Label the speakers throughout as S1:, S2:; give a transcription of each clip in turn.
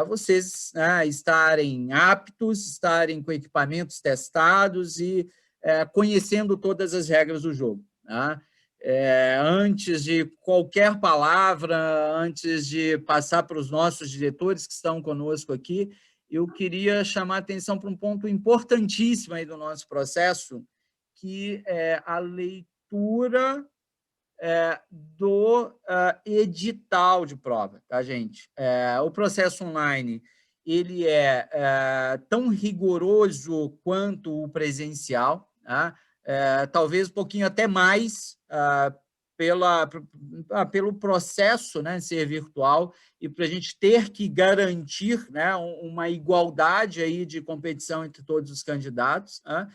S1: vocês, né, estarem aptos, estarem com equipamentos testados e conhecendo todas as regras do jogo. Tá? Antes de qualquer palavra, antes de passar para os nossos diretores que estão conosco aqui, eu queria chamar a atenção para um ponto importantíssimo aí do nosso processo, que é a leitura do edital de prova, tá, gente? O processo online ele é tão rigoroso quanto o presencial, tá? Talvez um pouquinho até mais pelo processo, né, ser virtual e para a gente ter que garantir, né, uma igualdade aí de competição entre todos os candidatos. Tá?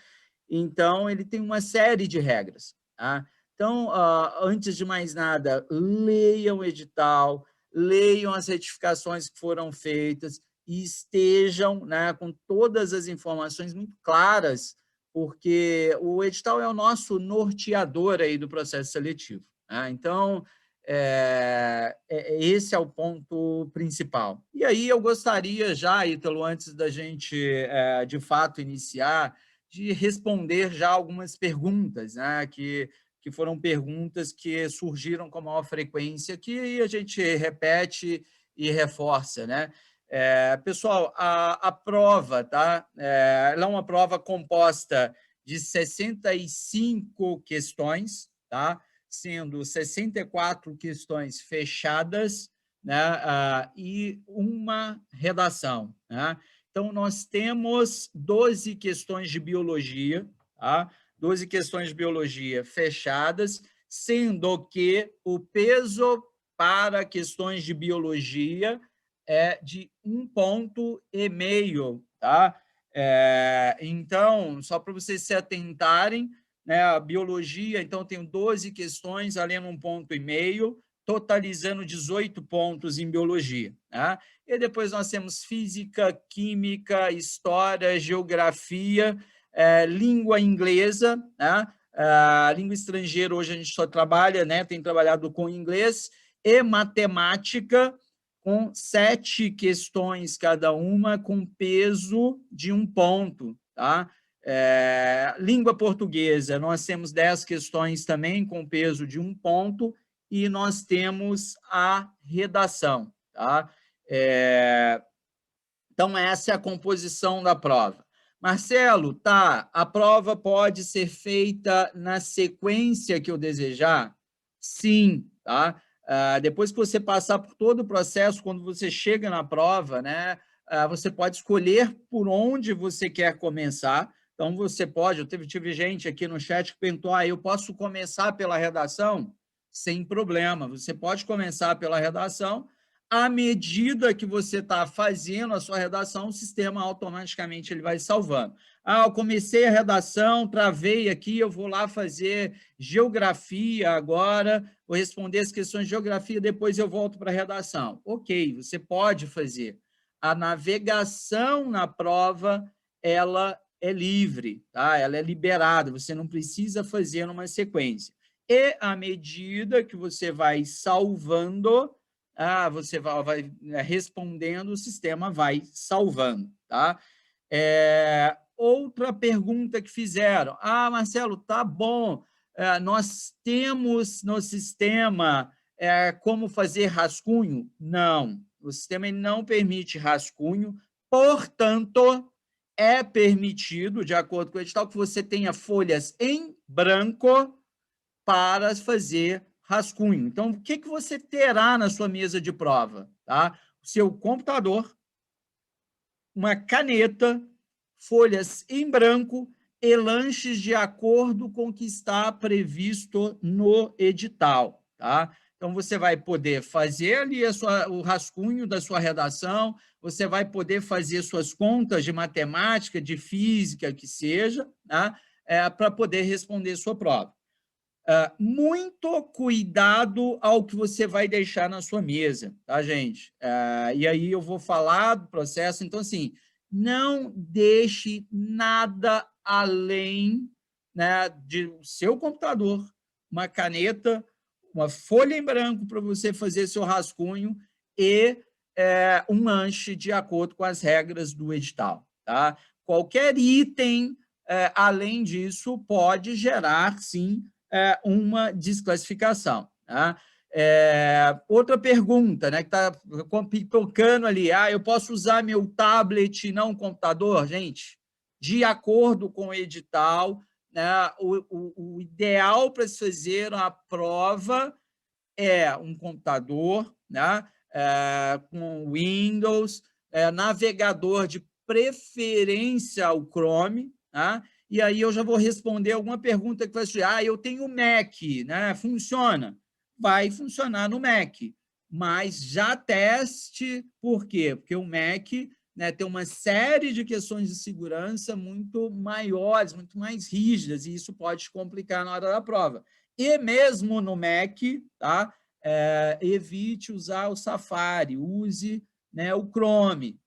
S1: Então, ele tem uma série de regras. Tá? Então, antes de mais nada, leiam o edital, leiam as retificações que foram feitas e estejam, né, com todas as informações muito claras, porque o edital é o nosso norteador aí do processo seletivo. Tá? Então, esse é o ponto principal. E aí eu gostaria já, Ítalo, antes da gente, de fato, iniciar, de responder já algumas perguntas, né, que foram perguntas que surgiram com maior frequência, que a gente repete e reforça. Né? Pessoal, a prova, tá? Ela é uma prova composta de 65 questões, tá? Sendo 64 questões fechadas, né? E uma redação. Né? Então, nós temos 12 questões de biologia, tá? 12 questões de biologia fechadas, sendo que o peso para questões de biologia é de 1,5 ponto. Tá? Então, só para vocês se atentarem, né, a biologia, então, eu tenho 12 questões, valendo 1,5 ponto, totalizando 18 pontos em biologia. Tá? E depois nós temos física, química, história, geografia, língua inglesa. Né? A língua estrangeira, hoje a gente só trabalha, né, tem trabalhado com inglês, e matemática, com 7 questões cada uma, com peso de 1 ponto. Tá? Língua portuguesa, nós temos 10 questões também, com peso de 1 ponto, e nós temos a redação. Tá? Então, essa é a composição da prova. Marcelo, tá, a prova pode ser feita na sequência que eu desejar? Sim, tá? Depois que você passar por todo o processo, quando você chega na prova, né, você pode escolher por onde você quer começar. Então, você pode, eu tive gente aqui no chat que perguntou, eu posso começar pela redação? Sem problema, você pode começar pela redação. À medida que você está fazendo a sua redação, o sistema automaticamente ele vai salvando. Eu comecei a redação, travei aqui, eu vou lá fazer geografia agora, vou responder as questões de geografia, depois eu volto para a redação. Ok, você pode fazer. A navegação na prova, ela é livre, tá? Ela é liberada, você não precisa fazer numa sequência. E, à medida que você vai salvando, você vai respondendo, o sistema vai salvando. Tá? Outra pergunta que fizeram. Marcelo, tá bom, nós temos no sistema como fazer rascunho? Não, o sistema não permite rascunho, portanto, é permitido, de acordo com o edital, que você tenha folhas em branco para fazer rascunho. Então, o que você terá na sua mesa de prova? Tá? O seu computador, uma caneta, folhas em branco e lanches de acordo com o que está previsto no edital. Tá? Então, você vai poder fazer ali o rascunho da sua redação, você vai poder fazer suas contas de matemática, de física, que seja, tá? Para poder responder sua prova. Muito cuidado ao que você vai deixar na sua mesa, tá, gente? E aí eu vou falar do processo. Então, assim, não deixe nada além, né, do seu computador, uma caneta, uma folha em branco para você fazer seu rascunho e um manche de acordo com as regras do edital. Tá? Qualquer item, além disso, pode gerar, sim, uma desclassificação. Tá? Outra pergunta, né, que está pipocando ali, eu posso usar meu tablet e não computador? Gente, de acordo com o edital, né, o ideal para se fazer a prova é um computador, né, com Windows, navegador de preferência o Chrome, né, e aí eu já vou responder alguma pergunta que vai ser, eu tenho Mac, né, funciona? Vai funcionar no Mac, mas já teste, por quê? Porque o Mac, né, tem uma série de questões de segurança muito maiores, muito mais rígidas, e isso pode complicar na hora da prova. E mesmo no Mac, tá? Evite usar o Safari, use, né, o Chrome.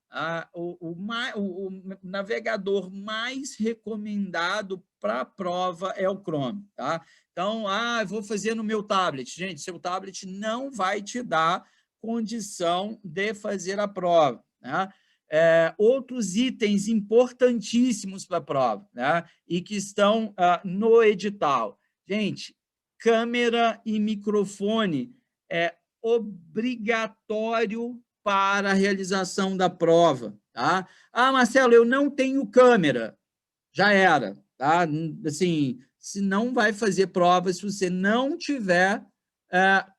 S1: O navegador mais recomendado para a prova é o Chrome. Tá? Então, eu vou fazer no meu tablet. Gente, seu tablet não vai te dar condição de fazer a prova. Né? Outros itens importantíssimos para a prova, né? E que estão no edital. Gente, câmera e microfone é obrigatório para a realização da prova. Tá? Marcelo, eu não tenho câmera. Já era. Tá? Assim, se não vai fazer prova se você não tiver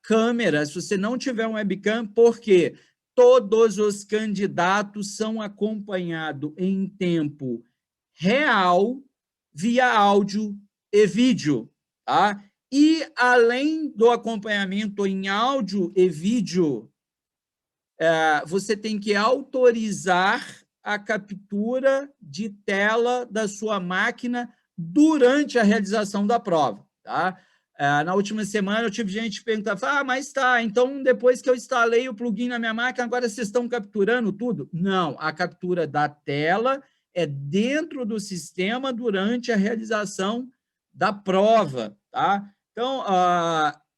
S1: câmera, se você não tiver um webcam, porque todos os candidatos são acompanhados em tempo real via áudio e vídeo. Tá? E, além do acompanhamento em áudio e vídeo, você tem que autorizar a captura de tela da sua máquina durante a realização da prova. Tá? Na última semana, eu tive gente perguntando, mas tá, então depois que eu instalei o plugin na minha máquina, agora vocês estão capturando tudo? Não, a captura da tela é dentro do sistema durante a realização da prova. Tá? Então,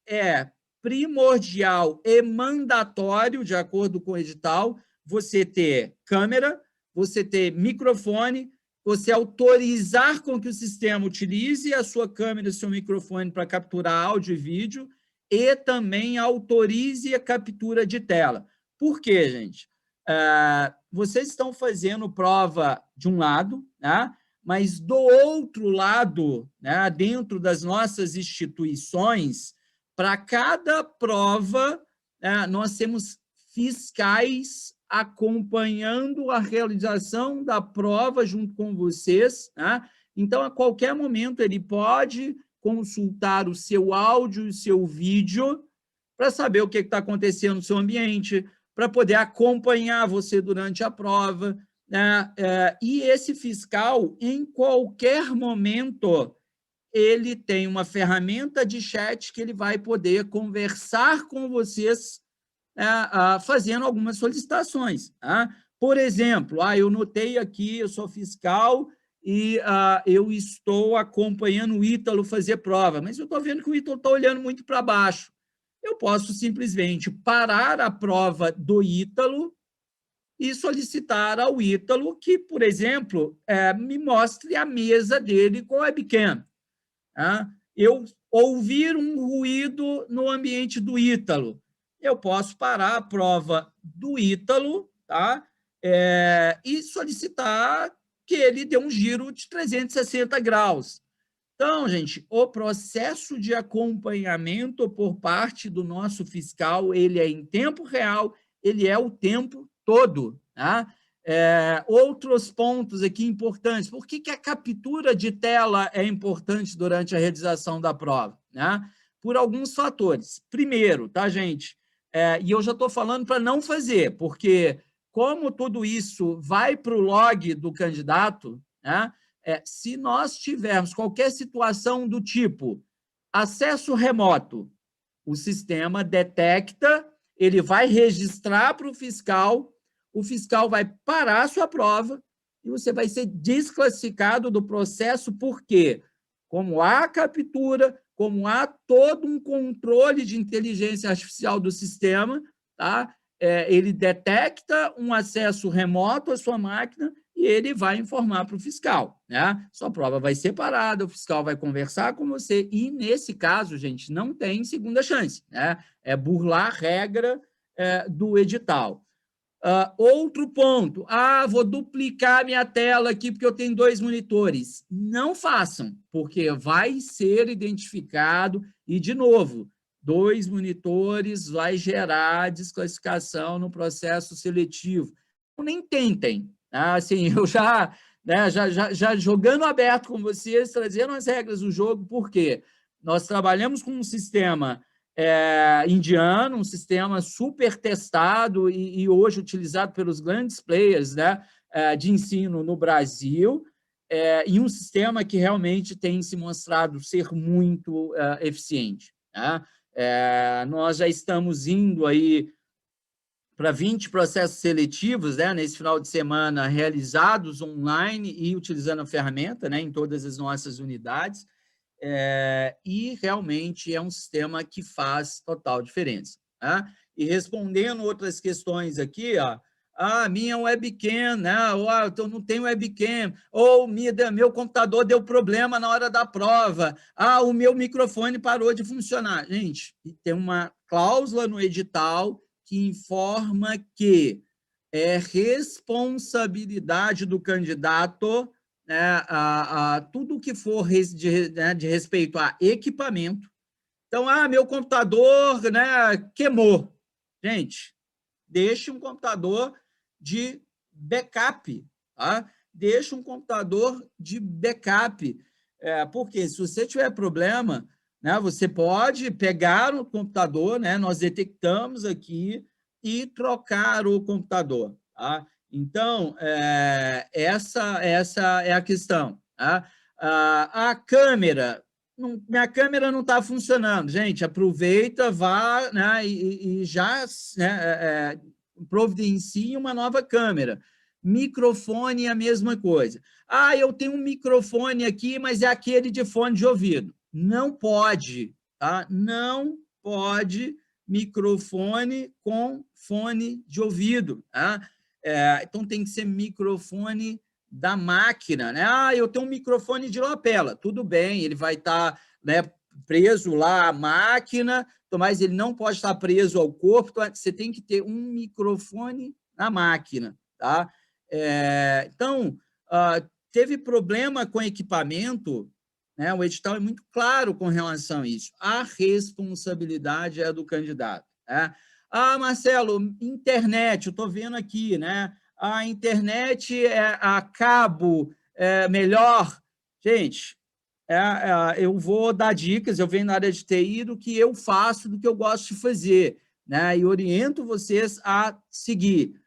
S1: é primordial e mandatório, de acordo com o edital, você ter câmera, você ter microfone, você autorizar com que o sistema utilize a sua câmera e o seu microfone para capturar áudio e vídeo e também autorize a captura de tela. Por quê, gente? Vocês estão fazendo prova de um lado, né? Mas do outro lado, né, dentro das nossas instituições, para cada prova, nós temos fiscais acompanhando a realização da prova junto com vocês. Né? Então, a qualquer momento, ele pode consultar o seu áudio e o seu vídeo para saber o que está acontecendo no seu ambiente, para poder acompanhar você durante a prova. Né? E esse fiscal, em qualquer momento, ele tem uma ferramenta de chat que ele vai poder conversar com vocês, fazendo algumas solicitações. Tá? Por exemplo, eu notei aqui, eu sou fiscal e eu estou acompanhando o Ítalo fazer prova, mas eu estou vendo que o Ítalo está olhando muito para baixo. Eu posso simplesmente parar a prova do Ítalo e solicitar ao Ítalo que, por exemplo, me mostre a mesa dele com webcam. Eu ouvir um ruído no ambiente do Ítalo. Eu posso parar a prova do Ítalo, tá? E solicitar que ele dê um giro de 360 graus. Então, gente, o processo de acompanhamento por parte do nosso fiscal, ele é em tempo real, ele é o tempo todo. Tá? Outros pontos aqui importantes. Por que a captura de tela é importante durante a realização da prova? Né? Por alguns fatores. Primeiro, tá, gente? E eu já estou falando para não fazer, porque como tudo isso vai para o log do candidato, né? Se nós tivermos qualquer situação do tipo acesso remoto, o sistema detecta, ele vai registrar para o fiscal vai parar a sua prova e você vai ser desclassificado do processo, porque como há captura, como há todo um controle de inteligência artificial do sistema, tá? ele detecta um acesso remoto à sua máquina e ele vai informar para o fiscal, né? Sua prova vai ser parada, o fiscal vai conversar com você e, nesse caso, gente, não tem segunda chance, né? É burlar a regra do edital. Outro ponto, vou duplicar minha tela aqui porque eu tenho 2 monitores. Não façam, porque vai ser identificado e, de novo, 2 monitores vai gerar desclassificação no processo seletivo. Então, nem tentem. Tá? Assim, eu já jogando aberto com vocês, trazendo as regras do jogo, por quê? Nós trabalhamos com um sistema indiano, um sistema super testado e hoje utilizado pelos grandes players, né, de ensino no Brasil, e um sistema que realmente tem se mostrado ser muito eficiente. Né? Nós já estamos indo aí para 20 processos seletivos, né, nesse final de semana, realizados online e utilizando a ferramenta, né, em todas as nossas unidades, e realmente é um sistema que faz total diferença. Tá? E respondendo outras questões aqui, minha webcam, né? Eu não tenho webcam, ou meu computador deu problema na hora da prova, o meu microfone parou de funcionar. Gente, tem uma cláusula no edital que informa que é responsabilidade do candidato, né, tudo que for de respeito a equipamento. Então, meu computador, né, queimou. Gente, deixe um computador de backup, tá? Deixe um computador de backup, porque se você tiver problema, né, você pode pegar o computador, né, nós detectamos aqui, e trocar o computador. Tá? Então, essa é a questão. Tá? A câmera, minha câmera não está funcionando. Gente, aproveita, vá, né, e já, né, providencie uma nova câmera. Microfone é a mesma coisa. Eu tenho um microfone aqui, mas é aquele de fone de ouvido. Não pode, tá? Não pode microfone com fone de ouvido. Tá? Então, tem que ser microfone da máquina. Né? Eu tenho um microfone de lapela. Tudo bem, ele vai estar, né, preso lá à máquina, mas ele não pode estar preso ao corpo. Então, você tem que ter um microfone na máquina. Tá? Então, teve problema com equipamento, né? O edital é muito claro com relação a isso. A responsabilidade é do candidato. Né? Marcelo, internet, eu estou vendo aqui, né? A internet a cabo melhor. Gente, eu vou dar dicas, eu venho na área de TI do que eu faço, do que eu gosto de fazer, né? E oriento vocês a seguir.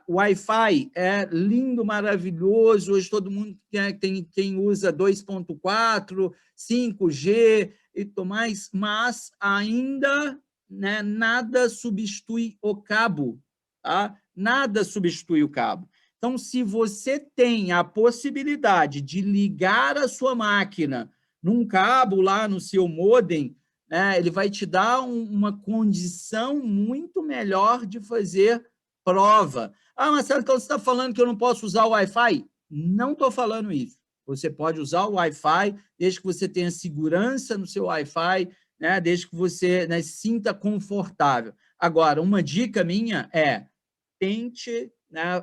S1: O Wi-Fi é lindo, maravilhoso, hoje todo mundo tem quem usa 2.4, 5G e tudo mais, mas ainda, né, nada substitui o cabo, tá? Nada substitui o cabo. Então, se você tem a possibilidade de ligar a sua máquina num cabo lá no seu modem, né, ele vai te dar uma condição muito melhor de fazer prova. Marcelo, então você está falando que eu não posso usar o Wi-Fi? Não estou falando isso. Você pode usar o Wi-Fi, desde que você tenha segurança no seu Wi-Fi, né, desde que você, né, se sinta confortável. Agora, uma dica minha tente, né,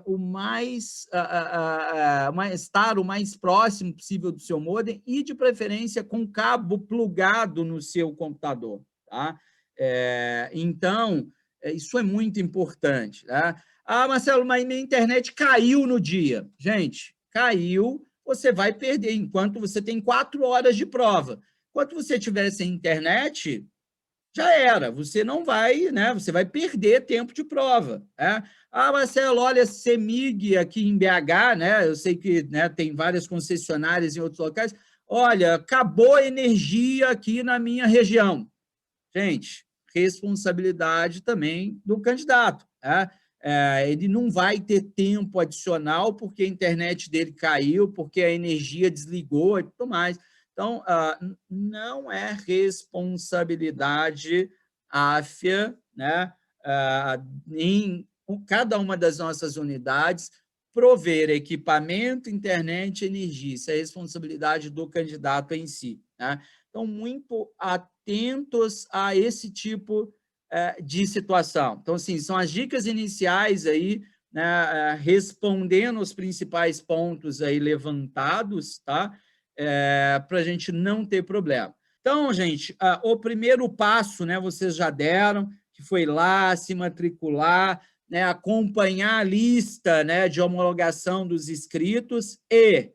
S1: estar o mais próximo possível do seu modem e, de preferência, com cabo plugado no seu computador. Tá? Então, isso é muito importante. Tá? Marcelo, mas minha internet caiu no dia. Gente, caiu, você vai perder, enquanto você tem 4 horas de prova. Enquanto você tiver sem internet, já era, você não vai, né? Você vai perder tempo de prova. Né? Marcelo, olha, CEMIG aqui em BH, né? Eu sei que, né, tem várias concessionárias em outros locais. Olha, acabou a energia aqui na minha região. Gente, responsabilidade também do candidato. Né? Ele não vai ter tempo adicional porque a internet dele caiu, porque a energia desligou e tudo mais. Então, não é responsabilidade áfia, né, em cada uma das nossas unidades, prover equipamento, internet e energia. Isso é responsabilidade do candidato em si, né? Então, muito atentos a esse tipo de situação. Então, assim, são as dicas iniciais aí, né, respondendo os principais pontos aí levantados, tá? Para a gente não ter problema. Então, gente, o primeiro passo, né, vocês já deram, que foi lá se matricular, né, acompanhar a lista, né, de homologação dos inscritos e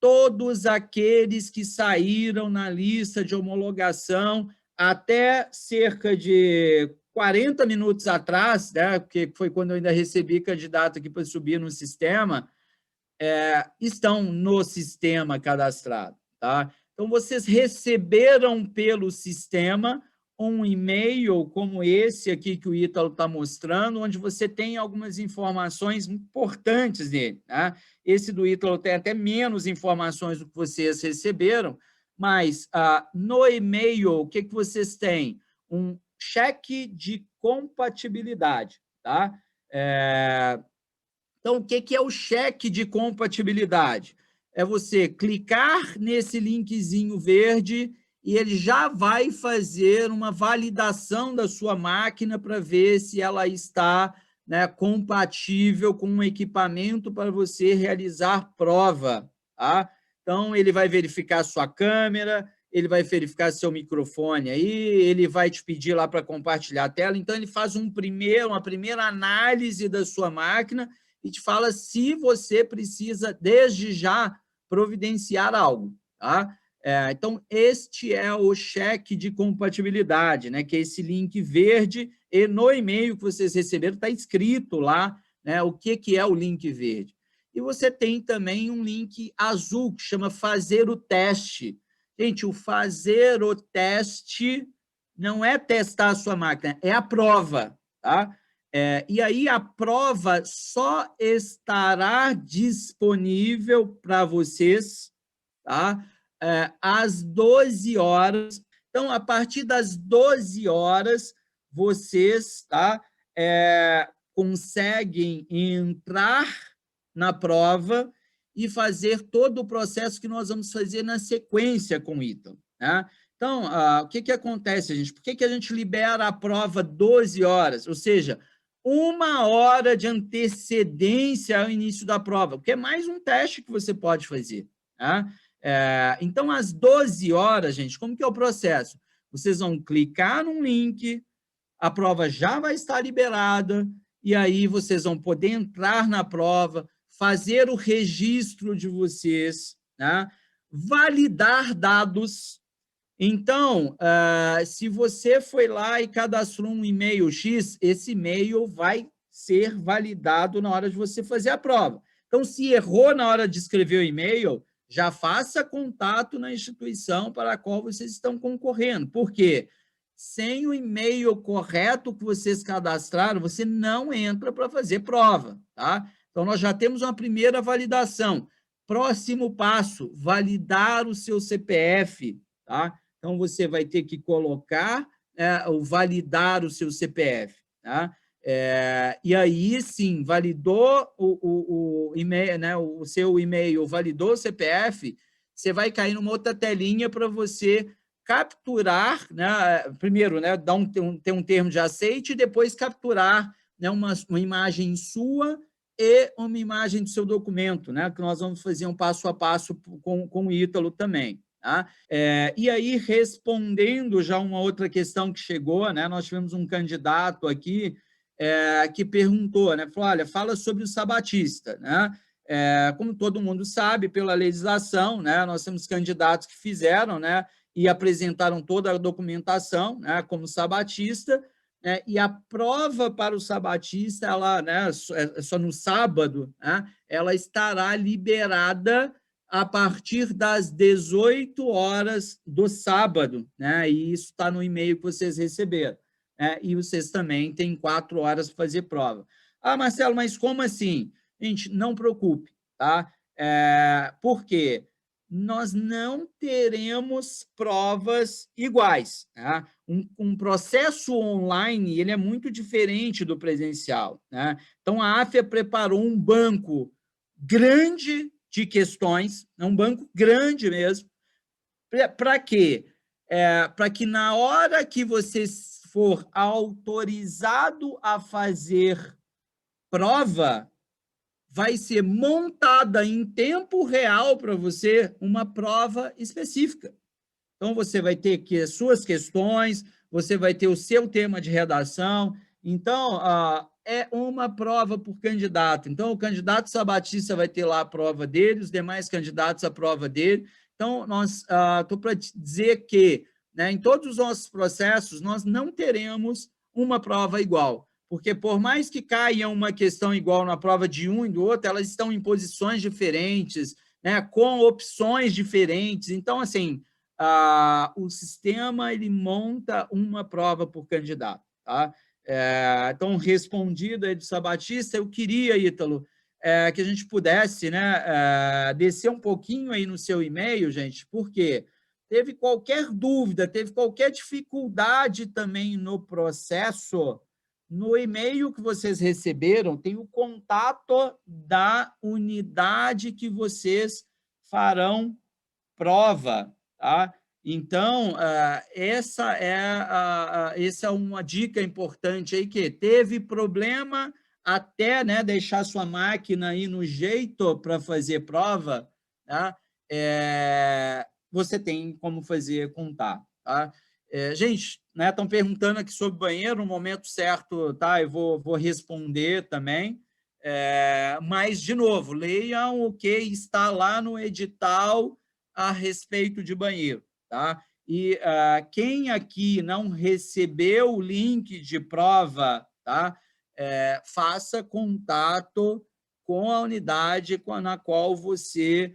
S1: todos aqueles que saíram na lista de homologação até cerca de 40 minutos atrás, né, porque foi quando eu ainda recebi candidato aqui para subir no sistema, estão no sistema cadastrado, tá? Então, vocês receberam pelo sistema um e-mail como esse aqui que o Ítalo está mostrando, onde você tem algumas informações importantes nele, tá? Esse do Ítalo tem até menos informações do que vocês receberam, mas no e-mail, o que vocês têm? Um cheque de compatibilidade, tá? Então, o que é o cheque de compatibilidade? É você clicar nesse linkzinho verde e ele já vai fazer uma validação da sua máquina para ver se ela está, né, compatível com um equipamento para você realizar prova, tá? Então, ele vai verificar a sua câmera, ele vai verificar seu microfone aí, ele vai te pedir lá para compartilhar a tela. Então, ele faz uma primeira análise da sua máquina e te fala se você precisa, desde já, providenciar algo, tá? Então, este é o cheque de compatibilidade, né? Que é esse link verde, e no e-mail que vocês receberam está escrito lá, né, o que é o link verde. E você tem também um link azul, que chama fazer o teste. Gente, o fazer o teste não é testar a sua máquina, é a prova, tá? E aí a prova só estará disponível para vocês, tá? Às 12 horas. Então, a partir das 12 horas, vocês, tá, conseguem entrar na prova e fazer todo o processo que nós vamos fazer na sequência com o Ítalo, né? Então, o que acontece, gente? Por que a gente libera a prova 12 horas? Ou seja, 1 hora de antecedência ao início da prova, porque é mais um teste que você pode fazer, tá? Então, às 12 horas, gente, como que é o processo? Vocês vão clicar num link, a prova já vai estar liberada, e aí vocês vão poder entrar na prova, fazer o registro de vocês, né? Validar dados. Então, se você foi lá e cadastrou um e-mail X, esse e-mail vai ser validado na hora de você fazer a prova. Então, se errou na hora de escrever o e-mail, já faça contato na instituição para a qual vocês estão concorrendo. Por quê? Sem o e-mail correto que vocês cadastraram, você não entra para fazer prova, tá? Então, nós já temos uma primeira validação. Próximo passo, validar o seu CPF, tá? Então, você vai ter que colocar, ou validar o seu CPF, tá? E aí, sim, validou o e-mail, né, o seu e-mail, validou o CPF, você vai cair numa outra telinha para você capturar, né, primeiro, né, ter um termo de aceite e depois capturar, né, uma imagem sua e uma imagem do seu documento, né, que nós vamos fazer um passo a passo com o Ítalo também. Tá? E aí, respondendo já uma outra questão que chegou, né, nós tivemos um candidato aqui que perguntou, né, falou, olha, fala sobre o sabatista, né? Como todo mundo sabe, pela legislação, né, nós temos candidatos que fizeram, né, e apresentaram toda a documentação, né, como sabatista, né, e a prova para o sabatista, ela, né, só no sábado, né, ela estará liberada a partir das 18 horas do sábado, né? E isso está no e-mail que vocês receberam. E vocês também têm 4 horas para fazer prova. Ah, Marcelo, mas como assim? Gente, não preocupe, tá? Por quê? nós não teremos provas iguais. Tá? Um processo online ele é muito diferente do presencial. Né? Então, a AFIA preparou um banco grande de questões, um banco grande mesmo, para quê? Para que na hora que você for autorizado a fazer prova, vai ser montada em tempo real para você uma prova específica. Então, você vai ter que as suas questões, você vai ter o seu tema de redação. Então, é uma prova por candidato. Então, o candidato sabatista vai ter lá a prova dele, os demais candidatos a prova dele. Então, estou para dizer que, né, em todos os nossos processos, nós não teremos uma prova igual, porque por mais que caia uma questão igual na prova de um e do outro, elas estão em posições diferentes, né, com opções diferentes. Então, assim, o sistema ele monta uma prova por candidato. Tá? Então, respondido aí do Sabatista, eu queria, Ítalo, que a gente pudesse, né, descer um pouquinho aí no seu e-mail, gente, porque teve qualquer dúvida, teve qualquer dificuldade também no processo, no e-mail que vocês receberam, tem o contato da unidade que vocês farão prova, tá? Então, essa é uma dica importante aí, que teve problema até, né, deixar sua máquina aí no jeito para fazer prova, tá? Você tem como fazer contar, tá? Gente, né, estão perguntando aqui sobre banheiro, no momento certo, tá? Eu vou responder também, mas, de novo, leiam o que está lá no edital a respeito de banheiro, tá? E quem aqui não recebeu o link de prova, tá? Faça contato com a unidade na qual você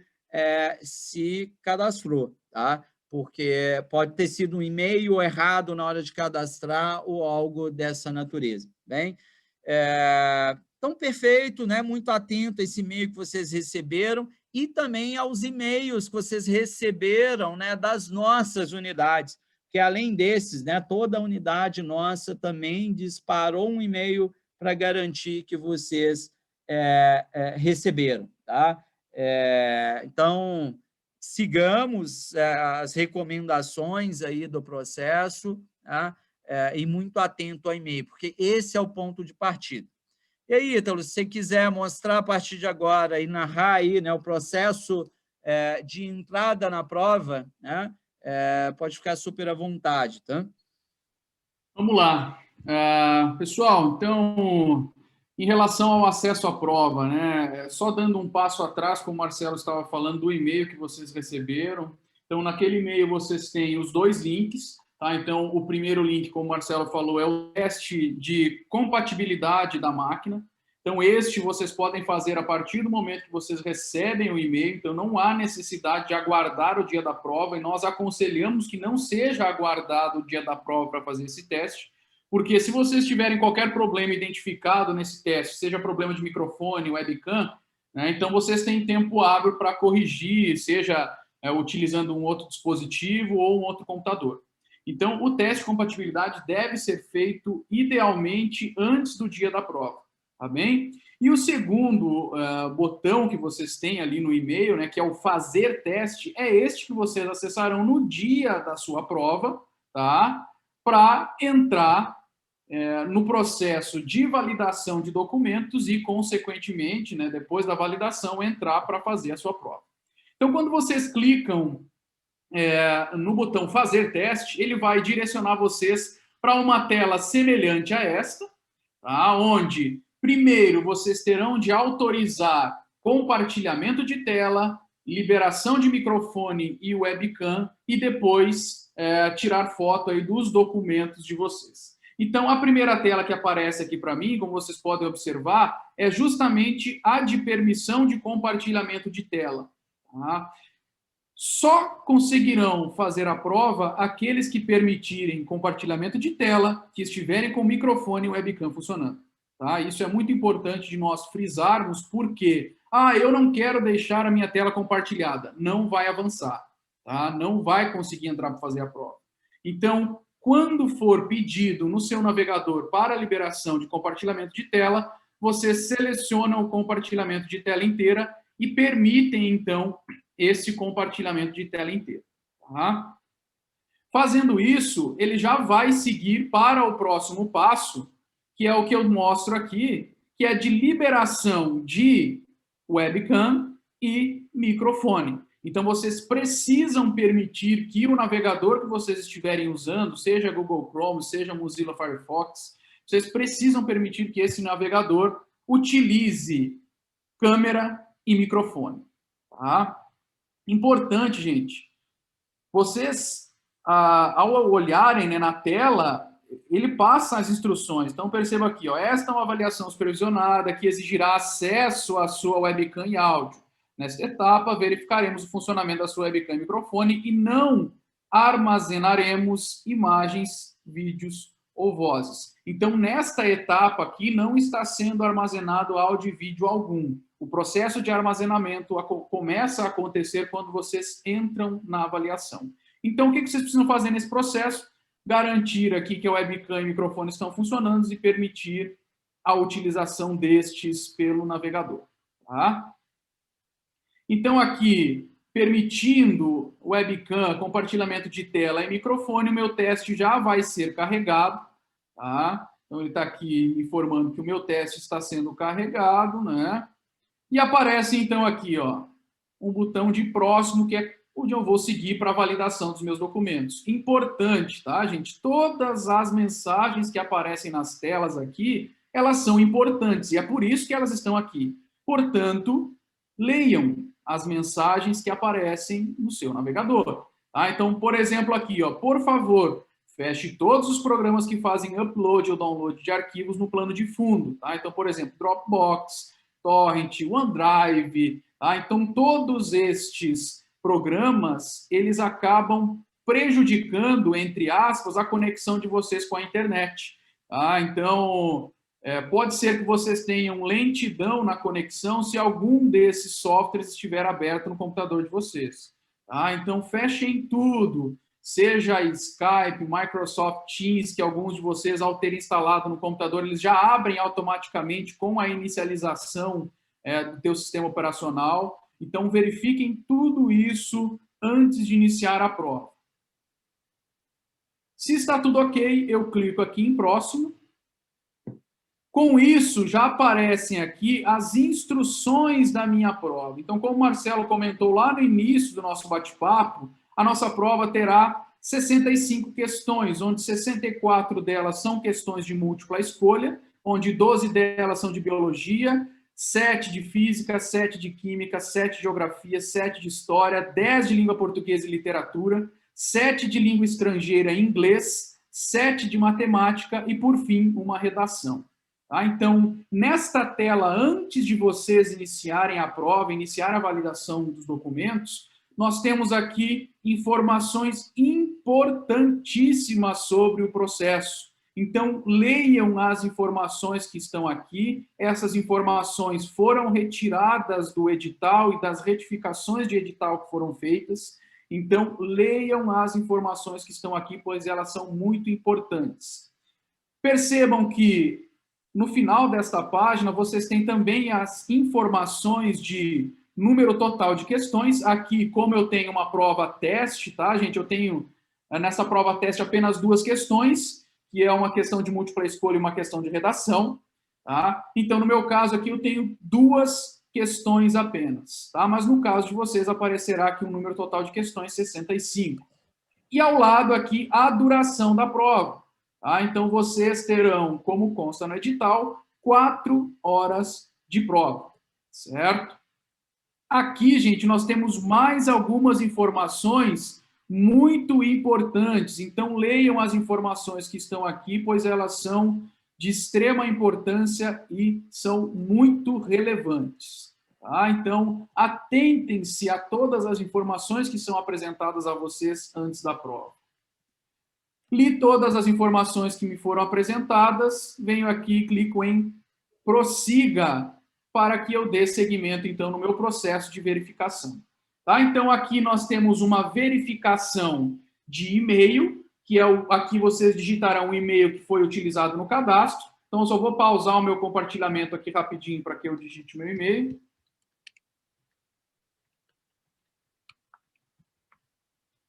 S1: se cadastrou, tá? Porque pode ter sido um e-mail errado na hora de cadastrar ou algo dessa natureza, bem? Então, perfeito, né? Muito atento a esse e-mail que vocês receberam e também aos e-mails que vocês receberam, né, das nossas unidades, que além desses, né, toda a unidade nossa também disparou um e-mail para garantir que vocês receberam, tá? Então, sigamos as recomendações aí do processo, tá? E muito atento ao e-mail, porque esse é o ponto de partida. E aí, Ítalo, se você quiser mostrar a partir de agora e narrar aí, né, o processo de entrada na prova, né, pode ficar super à vontade, tá?
S2: Vamos lá. Pessoal, então, em relação ao acesso à prova, né, só dando um passo atrás, como o Marcelo estava falando, do e-mail que vocês receberam. Então, naquele e-mail vocês têm os dois links, tá? Então, o primeiro link, como o Marcelo falou, é o teste de compatibilidade da máquina. Então, este vocês podem fazer a partir do momento que vocês recebem o e-mail. Então, não há necessidade de aguardar o dia da prova, e nós aconselhamos que não seja aguardado o dia da prova para fazer esse teste, porque se vocês tiverem qualquer problema identificado nesse teste, seja problema de microfone, webcam, né, então vocês têm tempo hábil para corrigir, seja utilizando um outro dispositivo ou um outro computador. Então, o teste de compatibilidade deve ser feito idealmente antes do dia da prova, tá bem? E o segundo botão que vocês têm ali no e-mail, né, que é o fazer teste, é este que vocês acessarão no dia da sua prova, tá? Para entrar no processo de validação de documentos e, consequentemente, né, depois da validação, entrar para fazer a sua prova. Então, quando vocês clicam no botão fazer teste, ele vai direcionar vocês para uma tela semelhante a esta, tá? Onde, primeiro, vocês terão de autorizar compartilhamento de tela, liberação de microfone e webcam, e depois tirar foto aí dos documentos de vocês. Então, a primeira tela que aparece aqui para mim, como vocês podem observar, é justamente a de permissão de compartilhamento de tela. Tá? Só conseguirão fazer a prova aqueles que permitirem compartilhamento de tela, que estiverem com o microfone e webcam funcionando. Tá? Isso é muito importante de nós frisarmos, porque Ah, eu não quero deixar a minha tela compartilhada. Não vai avançar, tá? Não vai conseguir entrar para fazer a prova. Então, quando for pedido no seu navegador para a liberação de compartilhamento de tela, você seleciona o compartilhamento de tela inteira e permitem, então, esse compartilhamento de tela inteira. Tá? Fazendo isso, ele já vai seguir para o próximo passo, que é o que eu mostro aqui, que é de liberação de webcam e microfone. Então, vocês precisam permitir que o navegador que vocês estiverem usando, seja Google Chrome, seja Mozilla Firefox, vocês precisam permitir que esse navegador utilize câmera e microfone. Tá? Importante, gente, vocês, ao olharem, né, na tela, ele passa as instruções. Então, perceba aqui, ó, esta é uma avaliação supervisionada que exigirá acesso à sua webcam e áudio. Nesta etapa, verificaremos o funcionamento da sua webcam e microfone e não armazenaremos imagens, vídeos ou vozes. Então, nesta etapa aqui, não está sendo armazenado áudio e vídeo algum. O processo de armazenamento começa a acontecer quando vocês entram na avaliação. Então, o que vocês precisam fazer nesse processo? Garantir aqui que a webcam e o microfone estão funcionando e permitir a utilização destes pelo navegador. Tá? Então, aqui, permitindo webcam, compartilhamento de tela e microfone, o meu teste já vai ser carregado. Tá? Então, ele está aqui informando que o meu teste está sendo carregado, né? E aparece, então, aqui, ó, um botão de próximo, que é onde eu vou seguir para a validação dos meus documentos. Importante, tá, gente? Todas as mensagens que aparecem nas telas aqui, elas são importantes, e é por isso que elas estão aqui. Portanto, leiam as mensagens que aparecem no seu navegador. Tá? Então, por exemplo, aqui, ó, por favor, feche todos os programas que fazem upload ou download de arquivos no plano de fundo. Tá? Então, por exemplo, Dropbox, Torrent, OneDrive, tá? Então todos estes programas, eles acabam prejudicando, entre aspas, a conexão de vocês com a internet. Tá? Então, pode ser que vocês tenham lentidão na conexão se algum desses softwares estiver aberto no computador de vocês. Tá? Então, fechem tudo, seja Skype, Microsoft Teams, que alguns de vocês, ao terem instalado no computador, eles já abrem automaticamente com a inicialização do teu sistema operacional. Então, verifiquem tudo isso antes de iniciar a prova. Se está tudo ok, eu clico aqui em próximo. Com isso, já aparecem aqui as instruções da minha prova. Então, como o Marcelo comentou lá no início do nosso bate-papo, a nossa prova terá 65 questões, onde 64 delas são questões de múltipla escolha, onde 12 delas são de biologia, 7 de física, 7 de química, 7 de geografia, 7 de história, 10 de língua portuguesa e literatura, 7 de língua estrangeira e inglês, 7 de matemática e, por fim, uma redação. Tá? Então, nesta tela, antes de vocês iniciarem a prova, iniciar a validação dos documentos, nós temos aqui informações importantíssimas sobre o processo. Então, leiam as informações que estão aqui. Essas informações foram retiradas do edital e das retificações de edital que foram feitas. Então, leiam as informações que estão aqui, pois elas são muito importantes. Percebam que, no final desta página, vocês têm também as informações de número total de questões. Aqui, como eu tenho uma prova teste, tá, gente? Eu tenho, nessa prova teste, apenas 2 questões, que é uma questão de múltipla escolha e uma questão de redação. Tá? Então, no meu caso aqui, eu tenho 2 questões apenas. Tá? Mas no caso de vocês, aparecerá aqui um número total de questões, 65. E ao lado aqui, a duração da prova. Tá? Então, vocês terão, como consta no edital, 4 horas de prova. Certo? Aqui, gente, nós temos mais algumas informações muito importantes. Então, leiam as informações que estão aqui, pois elas são de extrema importância e são muito relevantes. Tá? Então, atentem-se a todas as informações que são apresentadas a vocês antes da prova. Li todas as informações que me foram apresentadas, venho aqui e clico em prossiga para que eu dê seguimento, então, no meu processo de verificação. Tá? Então, aqui nós temos uma verificação de e-mail, que é aqui vocês digitarão o e-mail que foi utilizado no cadastro. Então, eu só vou pausar o meu compartilhamento aqui rapidinho para que eu digite meu e-mail.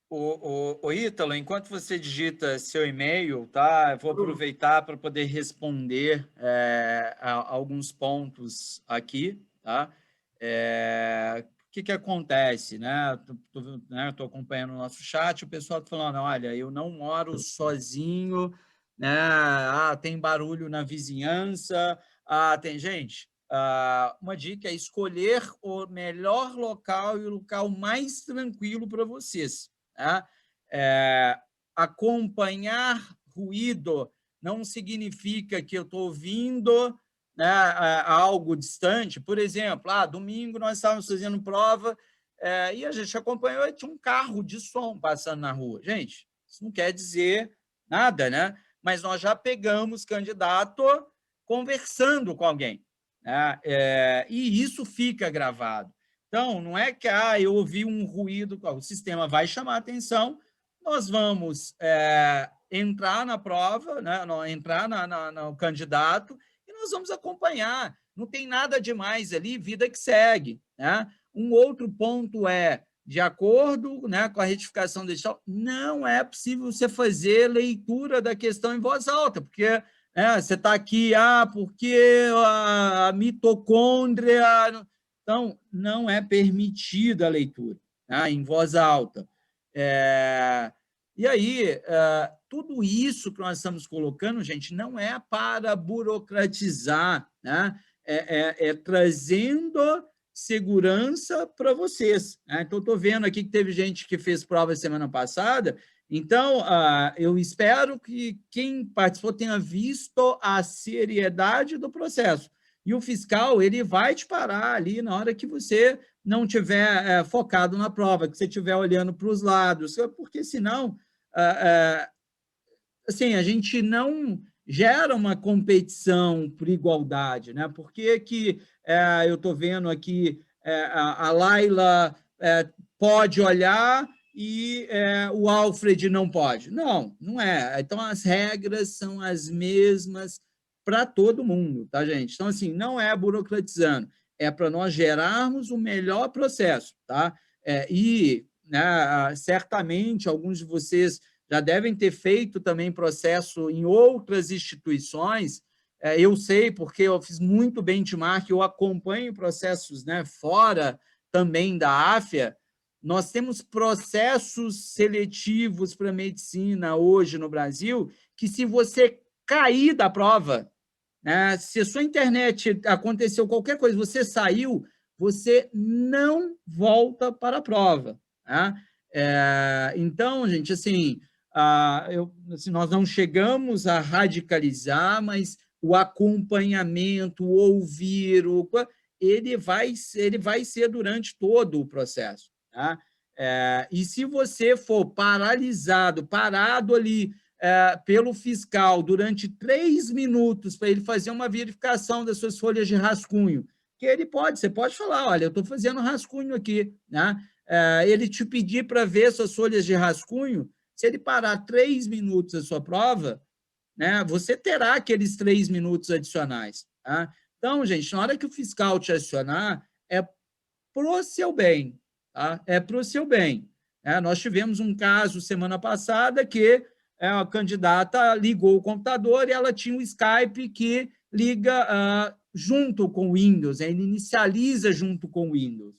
S1: O Ítalo, enquanto você digita seu e-mail, tá? Eu vou aproveitar para poder responder a alguns pontos aqui, tá? O que acontece, né? Estou acompanhando o nosso chat, o pessoal está falando, olha, eu não moro sozinho, né? Tem barulho na vizinhança, tem gente. Uma dica é escolher o melhor local e o local mais tranquilo para vocês. Tá? Acompanhar ruído não significa que eu estou ouvindo, né, algo distante. Por exemplo, domingo nós estávamos fazendo prova e a gente acompanhou e tinha um carro de som passando na rua. Gente, isso não quer dizer nada, né? Mas nós já pegamos candidato conversando com alguém, né? E isso fica gravado. Então, não é que eu ouvi um ruído, o sistema vai chamar a atenção, nós vamos entrar na prova, né, entrar no candidato, e nós vamos acompanhar. Não tem nada demais ali, vida que segue. Né? Um outro ponto de acordo, né, com a retificação digital, não é possível você fazer leitura da questão em voz alta, porque você está aqui, porque a mitocôndria... Então, não é permitida a leitura, né, em voz alta. E aí, tudo isso que nós estamos colocando, gente, não é para burocratizar, né? Trazendo segurança para vocês. Né? Então, estou vendo aqui que teve gente que fez prova semana passada, então, eu espero que quem participou tenha visto a seriedade do processo. E o fiscal, ele vai te parar ali na hora que você não estiver focado na prova, que você estiver olhando para os lados, porque senão, assim, a gente não gera uma competição por igualdade, né? Por que eu estou vendo aqui a Laila pode olhar e o Alfred não pode? Não, não é. Então, as regras são as mesmas para todo mundo, tá, gente? Então, assim, não é burocratizando, é para nós gerarmos o melhor processo, tá? Né, certamente, alguns de vocês já devem ter feito também processo em outras instituições, eu sei, porque eu fiz muito benchmark, eu acompanho processos, né, fora também da AFIA. Nós temos processos seletivos para medicina hoje no Brasil, que se você cair da prova, né, se a sua internet aconteceu qualquer coisa, você saiu, você não volta para a prova. Tá? Então, gente, assim, nós não chegamos a radicalizar, mas o acompanhamento, o ouvir, ele vai ser durante todo o processo. Tá? E se você for parado ali pelo fiscal durante 3 minutos para ele fazer uma verificação das suas folhas de rascunho, que você pode falar, olha, eu estou fazendo rascunho aqui, né? Ele te pedir para ver suas folhas de rascunho, se ele parar 3 minutos a sua prova, né, você terá aqueles 3 minutos adicionais. Tá? Então, gente, na hora que o fiscal te acionar, é para o seu bem. Tá? É para o seu bem. Nós tivemos um caso semana passada que a candidata ligou o computador e ela tinha um Skype que liga junto com o Windows, ele inicializa junto com o Windows.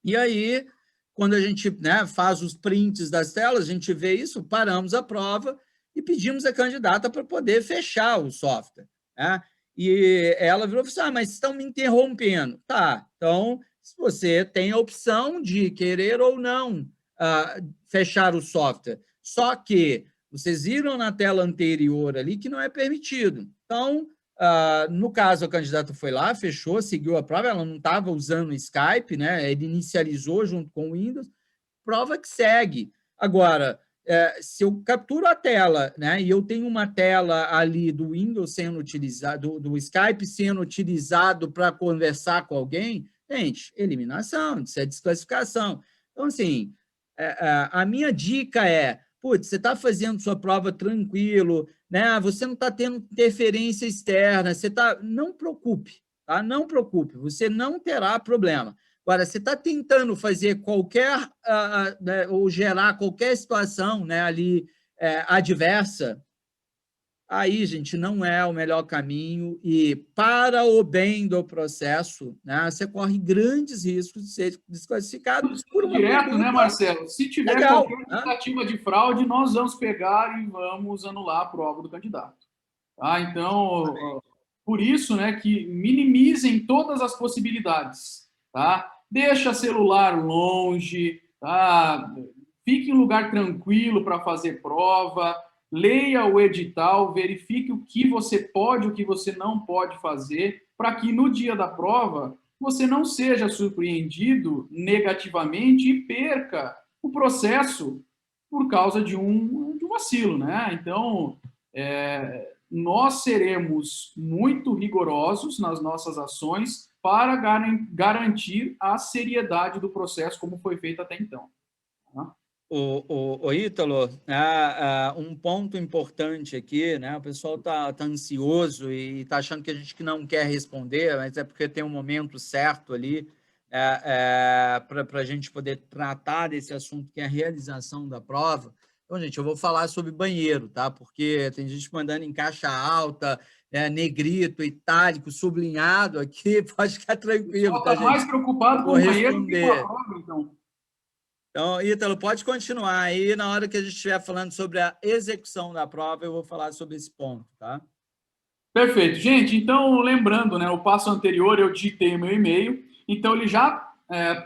S1: E aí, quando a gente faz os prints das telas, a gente vê isso, paramos a prova e pedimos a candidata para poder fechar o software. Né? E ela virou e falou, mas estão me interrompendo. Tá, então, se você tem a opção de querer ou não fechar o software, só que vocês viram na tela anterior ali que não é permitido. Então, no caso, a candidata foi lá, fechou, seguiu a prova, ela não estava usando o Skype, né? Ele inicializou junto com o Windows, prova que segue. Agora, se eu capturo a tela, né, e eu tenho uma tela ali do Windows sendo utilizado, do Skype sendo utilizado para conversar com alguém, gente, eliminação, isso é desclassificação. Então, assim, a minha dica é, putz, você está fazendo sua prova tranquilo, né, você não está tendo interferência externa, não preocupe, tá? Não preocupe, você não terá problema. Agora, você está tentando fazer qualquer, né, ou gerar qualquer situação, né, ali adversa, aí, gente, não é o melhor caminho e, para o bem do processo, né, você corre grandes riscos de ser desclassificado por uma
S2: Direto, né,
S1: conduta
S2: Marcelo? Se tiver
S1: legal,
S2: qualquer
S1: né?
S2: tentativa de fraude, nós vamos pegar e vamos anular a prova do candidato. Tá? Então, por isso, né, que minimizem todas as possibilidades, tá? Deixa celular longe, tá? Fique em um lugar tranquilo para fazer prova, leia o edital, verifique o que você pode, o que você não pode fazer, para que no dia da prova você não seja surpreendido negativamente e perca o processo por causa de um vacilo, né? Então, nós seremos muito rigorosos nas nossas ações para garantir a seriedade do processo como foi feito até então. Tá?
S1: O Ítalo, um ponto importante aqui, né? O pessoal está ansioso e está achando que a gente não quer responder, mas é porque tem um momento certo ali para a gente poder tratar desse assunto, que é a realização da prova. Então, gente, eu vou falar sobre banheiro, tá? Porque tem gente mandando em caixa alta, negrito, itálico, sublinhado aqui, pode ficar tranquilo, tá,
S2: Está mais
S1: gente?
S2: preocupado
S1: Eu
S2: com
S1: vou
S2: o banheiro do que com a
S1: responder.
S2: prova, então.
S1: Então, Ítalo, pode continuar aí. Na hora que a gente estiver falando sobre a execução da prova, eu vou falar sobre esse ponto, tá?
S2: Perfeito. Gente, então, lembrando, né, o passo anterior eu digitei o meu e-mail, então ele já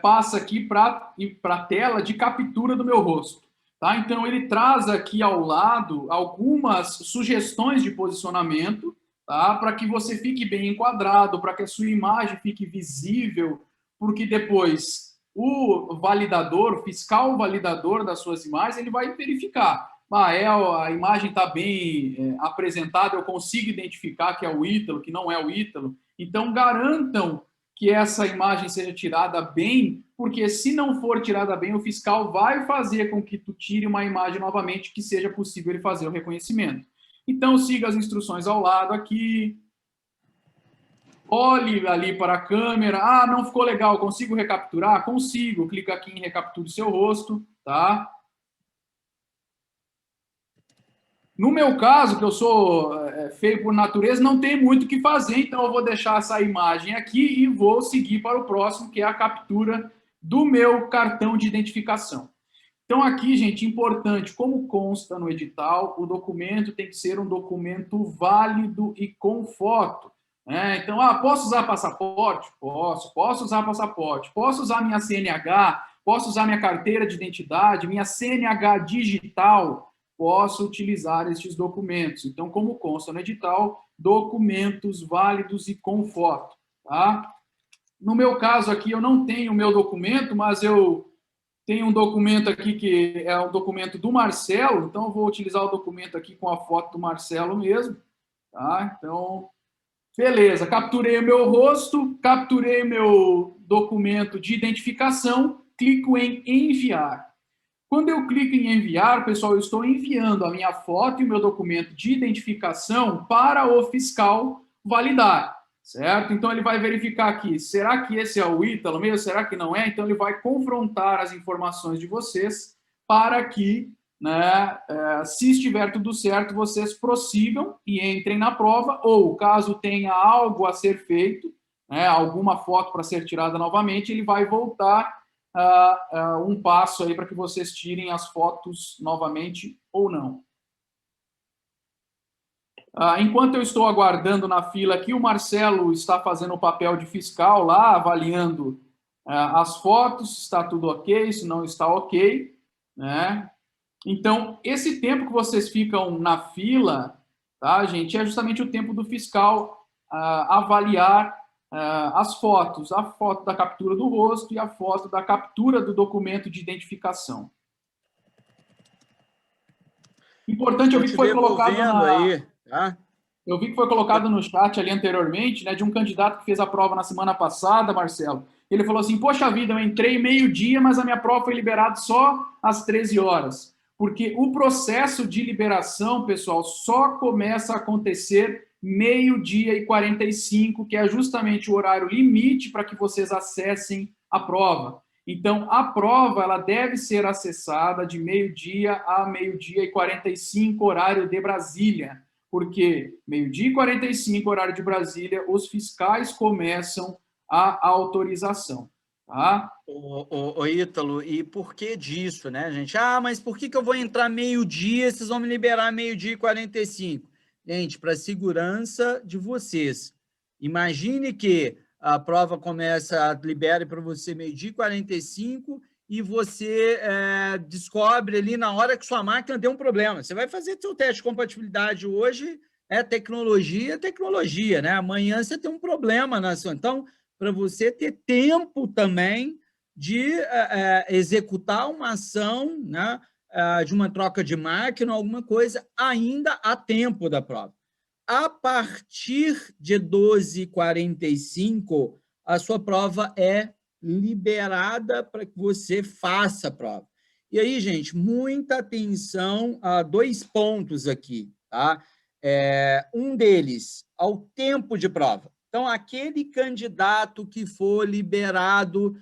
S2: passa aqui para a tela de captura do meu rosto. Tá? Então, ele traz aqui ao lado algumas sugestões de posicionamento, tá? Para que você fique bem enquadrado, para que a sua imagem fique visível, porque depois o validador, o fiscal validador das suas imagens, ele vai verificar. A imagem está bem apresentada, eu consigo identificar que é o Ítalo, que não é o Ítalo. Então, garantam que essa imagem seja tirada bem, porque se não for tirada bem, o fiscal vai fazer com que tu tire uma imagem novamente que seja possível ele fazer o reconhecimento. Então, siga as instruções ao lado aqui. Olhe ali para a câmera. Ah, não ficou legal, consigo recapturar? Consigo. Clica aqui em recapture seu rosto, tá? No meu caso, que eu sou feio por natureza, não tem muito o que fazer, então eu vou deixar essa imagem aqui e vou seguir para o próximo, que é a captura do meu cartão de identificação. Então aqui, gente, importante, como consta no edital, o documento tem que ser um documento válido e com foto. Então, posso usar passaporte? Posso usar passaporte. Posso usar minha CNH? Posso usar minha carteira de identidade? Minha CNH digital? Posso utilizar estes documentos. Então, como consta no edital, documentos válidos e com foto. Tá? No meu caso aqui, eu não tenho o meu documento, mas eu tenho um documento aqui que é um documento do Marcelo, então eu vou utilizar o documento aqui com a foto do Marcelo mesmo. Tá? Então, beleza, capturei o meu rosto, capturei o meu documento de identificação, clico em enviar. Quando eu clico em enviar, pessoal, eu estou enviando a minha foto e o meu documento de identificação para o fiscal validar, certo? Então, ele vai verificar aqui, será que esse é o Ítalo mesmo? Será que não é? Então, ele vai confrontar as informações de vocês para que, né, se estiver tudo certo, vocês prossigam e entrem na prova, ou caso tenha algo a ser feito, né, alguma foto para ser tirada novamente, ele vai voltar um passo aí para que vocês tirem as fotos novamente ou não. Enquanto eu estou aguardando na fila aqui, o Marcelo está fazendo o papel de fiscal lá, avaliando as fotos, está tudo ok, se não está ok, né? Então, esse tempo que vocês ficam na fila, tá, gente, é justamente o tempo do fiscal avaliar as fotos, a foto da captura do rosto e a foto da captura do documento de identificação. Importante, eu vi que foi colocado
S1: aí, tá?
S2: Eu vi que foi colocado no chat ali anteriormente, né, de um candidato que fez a prova na semana passada, Marcelo. Ele falou assim, poxa vida, eu entrei meio-dia, mas a minha prova foi liberada só às 13 horas. Porque o processo de liberação, pessoal, só começa a acontecer meio-dia e 45, que é justamente o horário limite para que vocês acessem a prova. Então, a prova ela deve ser acessada de meio-dia a meio-dia e 45, horário de Brasília. Porque meio-dia e 45, horário de Brasília, os fiscais começam a autorização. Tá?
S1: Ô, Ítalo, e por que disso, né, gente? Ah, mas por que eu vou entrar meio-dia, vocês vão me liberar meio-dia e 45? Gente, para a segurança de vocês. Imagine que a prova começa, libera para você meio-dia e 45 e você descobre ali na hora que sua máquina tem um problema. Você vai fazer seu teste de compatibilidade hoje, tecnologia, né? Amanhã você tem um problema na sua... Então, para você ter tempo também de executar uma ação, né, de uma troca de máquina, alguma coisa, ainda há tempo da prova. A partir de 12h45, a sua prova é liberada para que você faça a prova. E aí, gente, muita atenção a 2 pontos aqui, tá? Um deles, ao tempo de prova. Então, aquele candidato que for liberado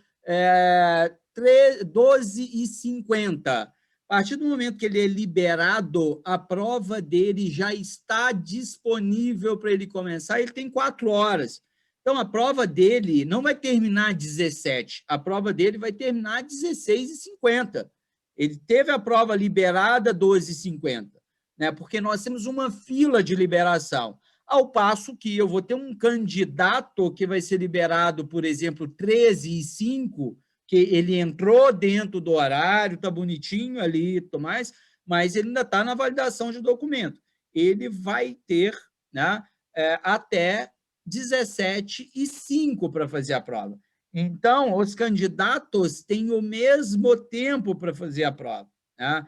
S1: 12h50, a partir do momento que ele é liberado, a prova dele já está disponível para ele começar, ele tem 4 horas. Então, a prova dele não vai terminar às 17, a prova dele vai terminar às 16h50. Ele teve a prova liberada às 12h50, né? Porque nós temos uma fila de liberação. Ao passo que eu vou ter um candidato que vai ser liberado, por exemplo, 13h05, que ele entrou dentro do horário, está bonitinho ali e tudo mais, mas ele ainda está na validação de documento. Ele vai ter, né, até 17h05 para fazer a prova. Então, os candidatos têm o mesmo tempo para fazer a prova, né?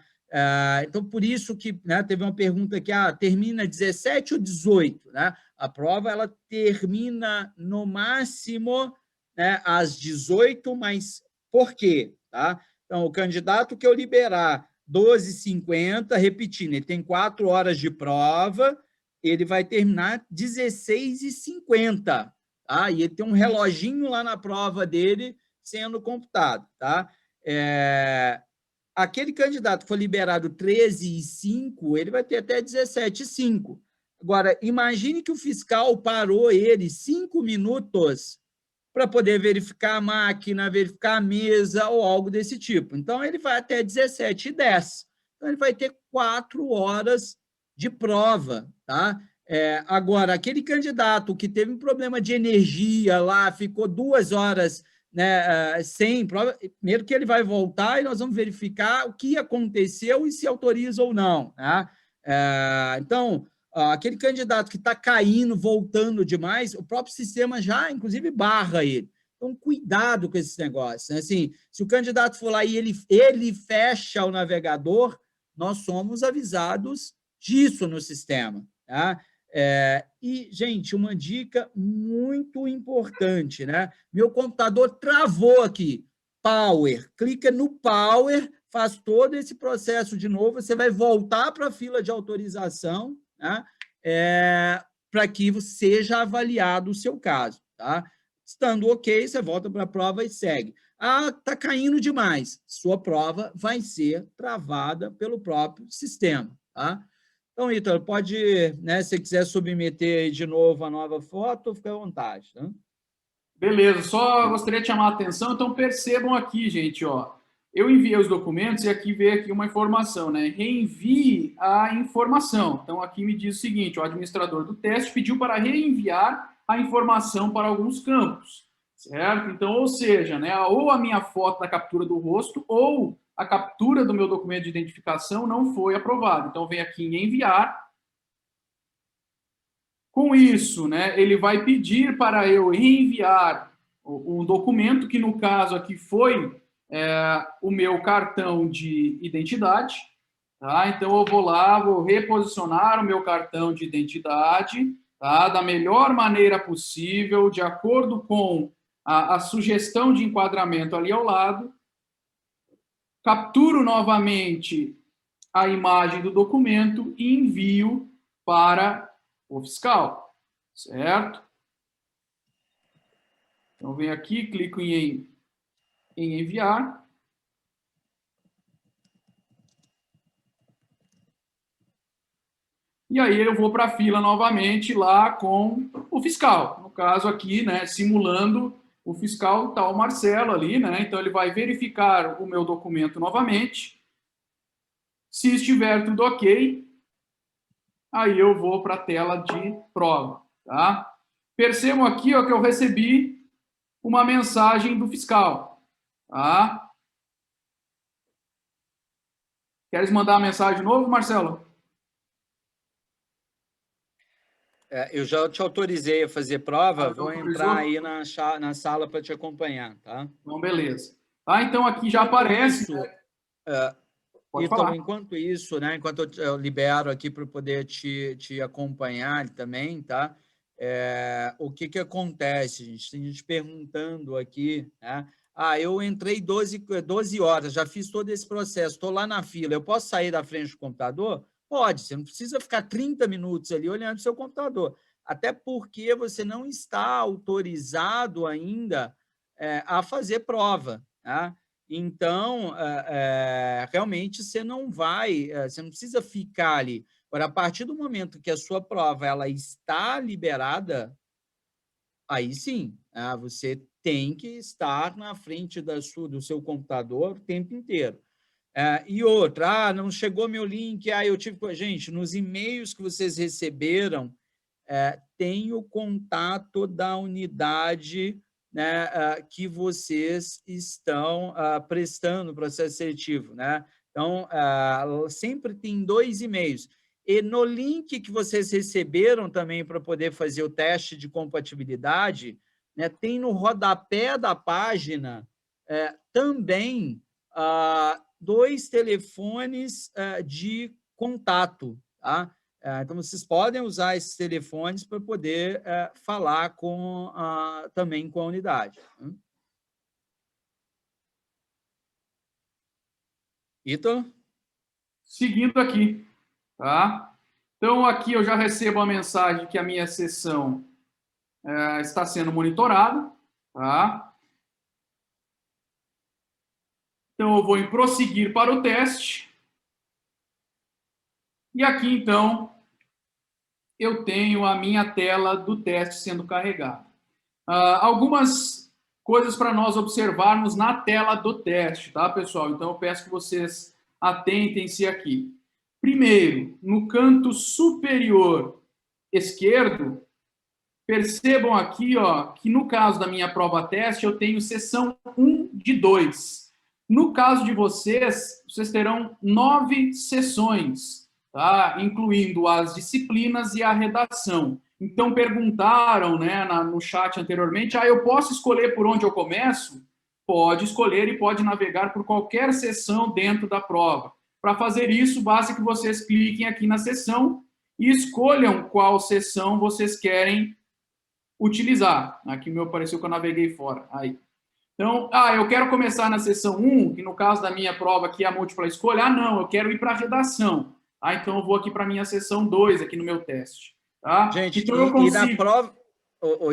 S1: Então, por isso que, né, teve uma pergunta aqui, termina 17 ou 18? Né? A prova ela termina no máximo, né, às 18, mas por quê? Tá? Então, o candidato que eu liberar 12h50, repetindo, ele tem 4 horas de prova, ele vai terminar 16h50, tá? E ele tem um reloginho lá na prova dele sendo computado, tá? Aquele candidato que for liberado 13h05, ele vai ter até 17h05. Agora, imagine que o fiscal parou ele 5 minutos para poder verificar a máquina, verificar a mesa ou algo desse tipo. Então, ele vai até 17h10. Então, ele vai ter 4 horas de prova, tá? Agora, aquele candidato que teve um problema de energia lá, ficou 2 horas, né, sem prova, primeiro que ele vai voltar e nós vamos verificar o que aconteceu e se autoriza ou não, né? Então, aquele candidato que está caindo, voltando demais, o próprio sistema já, inclusive, barra ele. Então, cuidado com esses negócios, né? Assim, se o candidato for lá e ele fecha o navegador, nós somos avisados disso no sistema, tá? E, gente, uma dica muito importante, né? Meu computador travou aqui. Power. Clica no Power, faz todo esse processo de novo, você vai voltar para a fila de autorização, né? Para que seja avaliado o seu caso, tá? Estando ok, você volta para a prova e segue. Está caindo demais. Sua prova vai ser travada pelo próprio sistema, tá? Então, Ítalo, pode, né, se quiser submeter aí de novo a nova foto, fica à vontade. Tá?
S2: Beleza, só gostaria de chamar a atenção, então percebam aqui, gente, ó, eu enviei os documentos e aqui veio aqui uma informação, né? Reenvie a informação. Então, aqui me diz o seguinte, o administrador do teste pediu para reenviar a informação para alguns campos, certo? Então, ou seja, né, ou a minha foto da captura do rosto ou a captura do meu documento de identificação não foi aprovada. Então, vem aqui em enviar. Com isso, né, ele vai pedir para eu enviar um documento, que no caso aqui foi o meu cartão de identidade, Tá? Então, eu vou lá, vou reposicionar o meu cartão de identidade, tá? Da melhor maneira possível, de acordo com a sugestão de enquadramento ali ao lado. Capturo novamente a imagem do documento e envio para o fiscal, certo? Então, venho aqui, clico em enviar. E aí eu vou para a fila novamente lá com o fiscal. No caso aqui, né, simulando o fiscal tal Marcelo ali, né? Então ele vai verificar o meu documento novamente. Se estiver tudo ok, aí eu vou para a tela de prova, tá? Percebam aqui, ó, que eu recebi uma mensagem do fiscal, tá? Queres mandar a mensagem de novo, Marcelo?
S1: Eu já te autorizei a fazer prova, vou
S2: Autorizou?
S1: entrar aí na sala para te acompanhar, tá?
S2: Então, beleza. Tá, então aqui já aparece...
S1: Isso,
S2: Pode
S1: Ítalo,
S2: falar.
S1: enquanto isso, né, enquanto eu libero aqui para poder te acompanhar também, tá? O que acontece, gente? Tem gente perguntando aqui, né? Eu entrei 12 horas, já fiz todo esse processo, estou lá na fila, eu posso sair da frente do computador? Pode, você não precisa ficar 30 minutos ali olhando o seu computador, até porque você não está autorizado ainda a fazer prova, tá? Então, realmente, você não vai, você não precisa ficar ali. Agora, a partir do momento que a sua prova ela está liberada, aí sim, você tem que estar na frente do seu computador o tempo inteiro. E outra, não chegou meu link, eu tive... Gente, nos e-mails que vocês receberam, tem o contato da unidade, né, que vocês estão prestando o processo seletivo, né? Então, sempre tem 2 e-mails. E no link que vocês receberam também para poder fazer o teste de compatibilidade, né, tem no rodapé da página também 2 telefones de contato, tá? Então, vocês podem usar esses telefones para poder falar também com a unidade. Ítalo?
S2: Seguindo aqui, tá? Então, aqui eu já recebo a mensagem que a minha sessão está sendo monitorada, tá? Então, eu vou em prosseguir para o teste. E aqui, então, eu tenho a minha tela do teste sendo carregada. Algumas coisas para nós observarmos na tela do teste, tá, pessoal? Então, eu peço que vocês atentem-se aqui. Primeiro, no canto superior esquerdo, percebam aqui, ó, que no caso da minha prova teste, eu tenho sessão 1 de 2. No caso de vocês, vocês terão 9 sessões, tá? Incluindo as disciplinas e a redação. Então, perguntaram, né, no chat anteriormente, eu posso escolher por onde eu começo? Pode escolher e pode navegar por qualquer sessão dentro da prova. Para fazer isso, basta que vocês cliquem aqui na sessão e escolham qual sessão vocês querem utilizar. Aqui o meu apareceu que eu naveguei fora. Aí. Então, eu quero começar na sessão 1, que no caso da minha prova aqui é a múltipla escolha. Não, eu quero ir para a redação. Então, eu vou aqui para a minha sessão 2, aqui no meu teste. Tá?
S1: Gente,
S2: então, eu consigo...
S1: e na prova,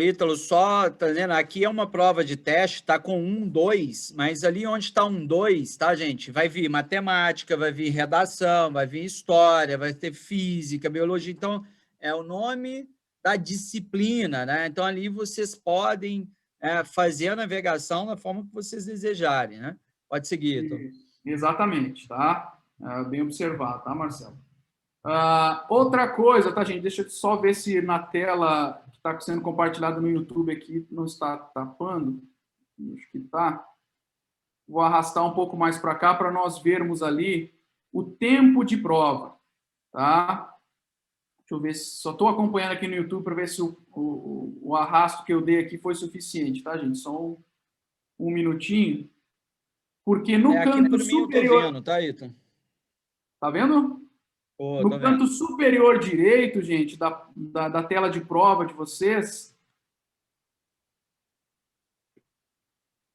S1: Ítalo, só, tá vendo? Aqui é uma prova de teste, tá com 1, 2, mas ali onde está 1, 2, tá, gente? Vai vir matemática, vai vir redação, vai vir história, vai ter física, biologia. Então, é o nome da disciplina, né? Então, ali vocês podem fazer a navegação da forma que vocês desejarem, né? Pode seguir, Ítalo.
S2: Exatamente, tá? Bem observado, tá, Marcelo? Outra coisa, tá, gente? Deixa eu só ver se na tela que está sendo compartilhada no YouTube aqui não está tapando. Acho que está. Vou arrastar um pouco mais para cá para nós vermos ali o tempo de prova, tá? Deixa eu ver se... Só estou acompanhando aqui no YouTube para ver se o arrasto que eu dei aqui foi suficiente, tá, gente? Só um minutinho. Porque no canto superior...
S1: Vendo, tá, Ítalo?
S2: Tá vendo?
S1: Pô,
S2: No
S1: tô
S2: canto
S1: vendo.
S2: superior direito, gente, da tela de prova de vocês,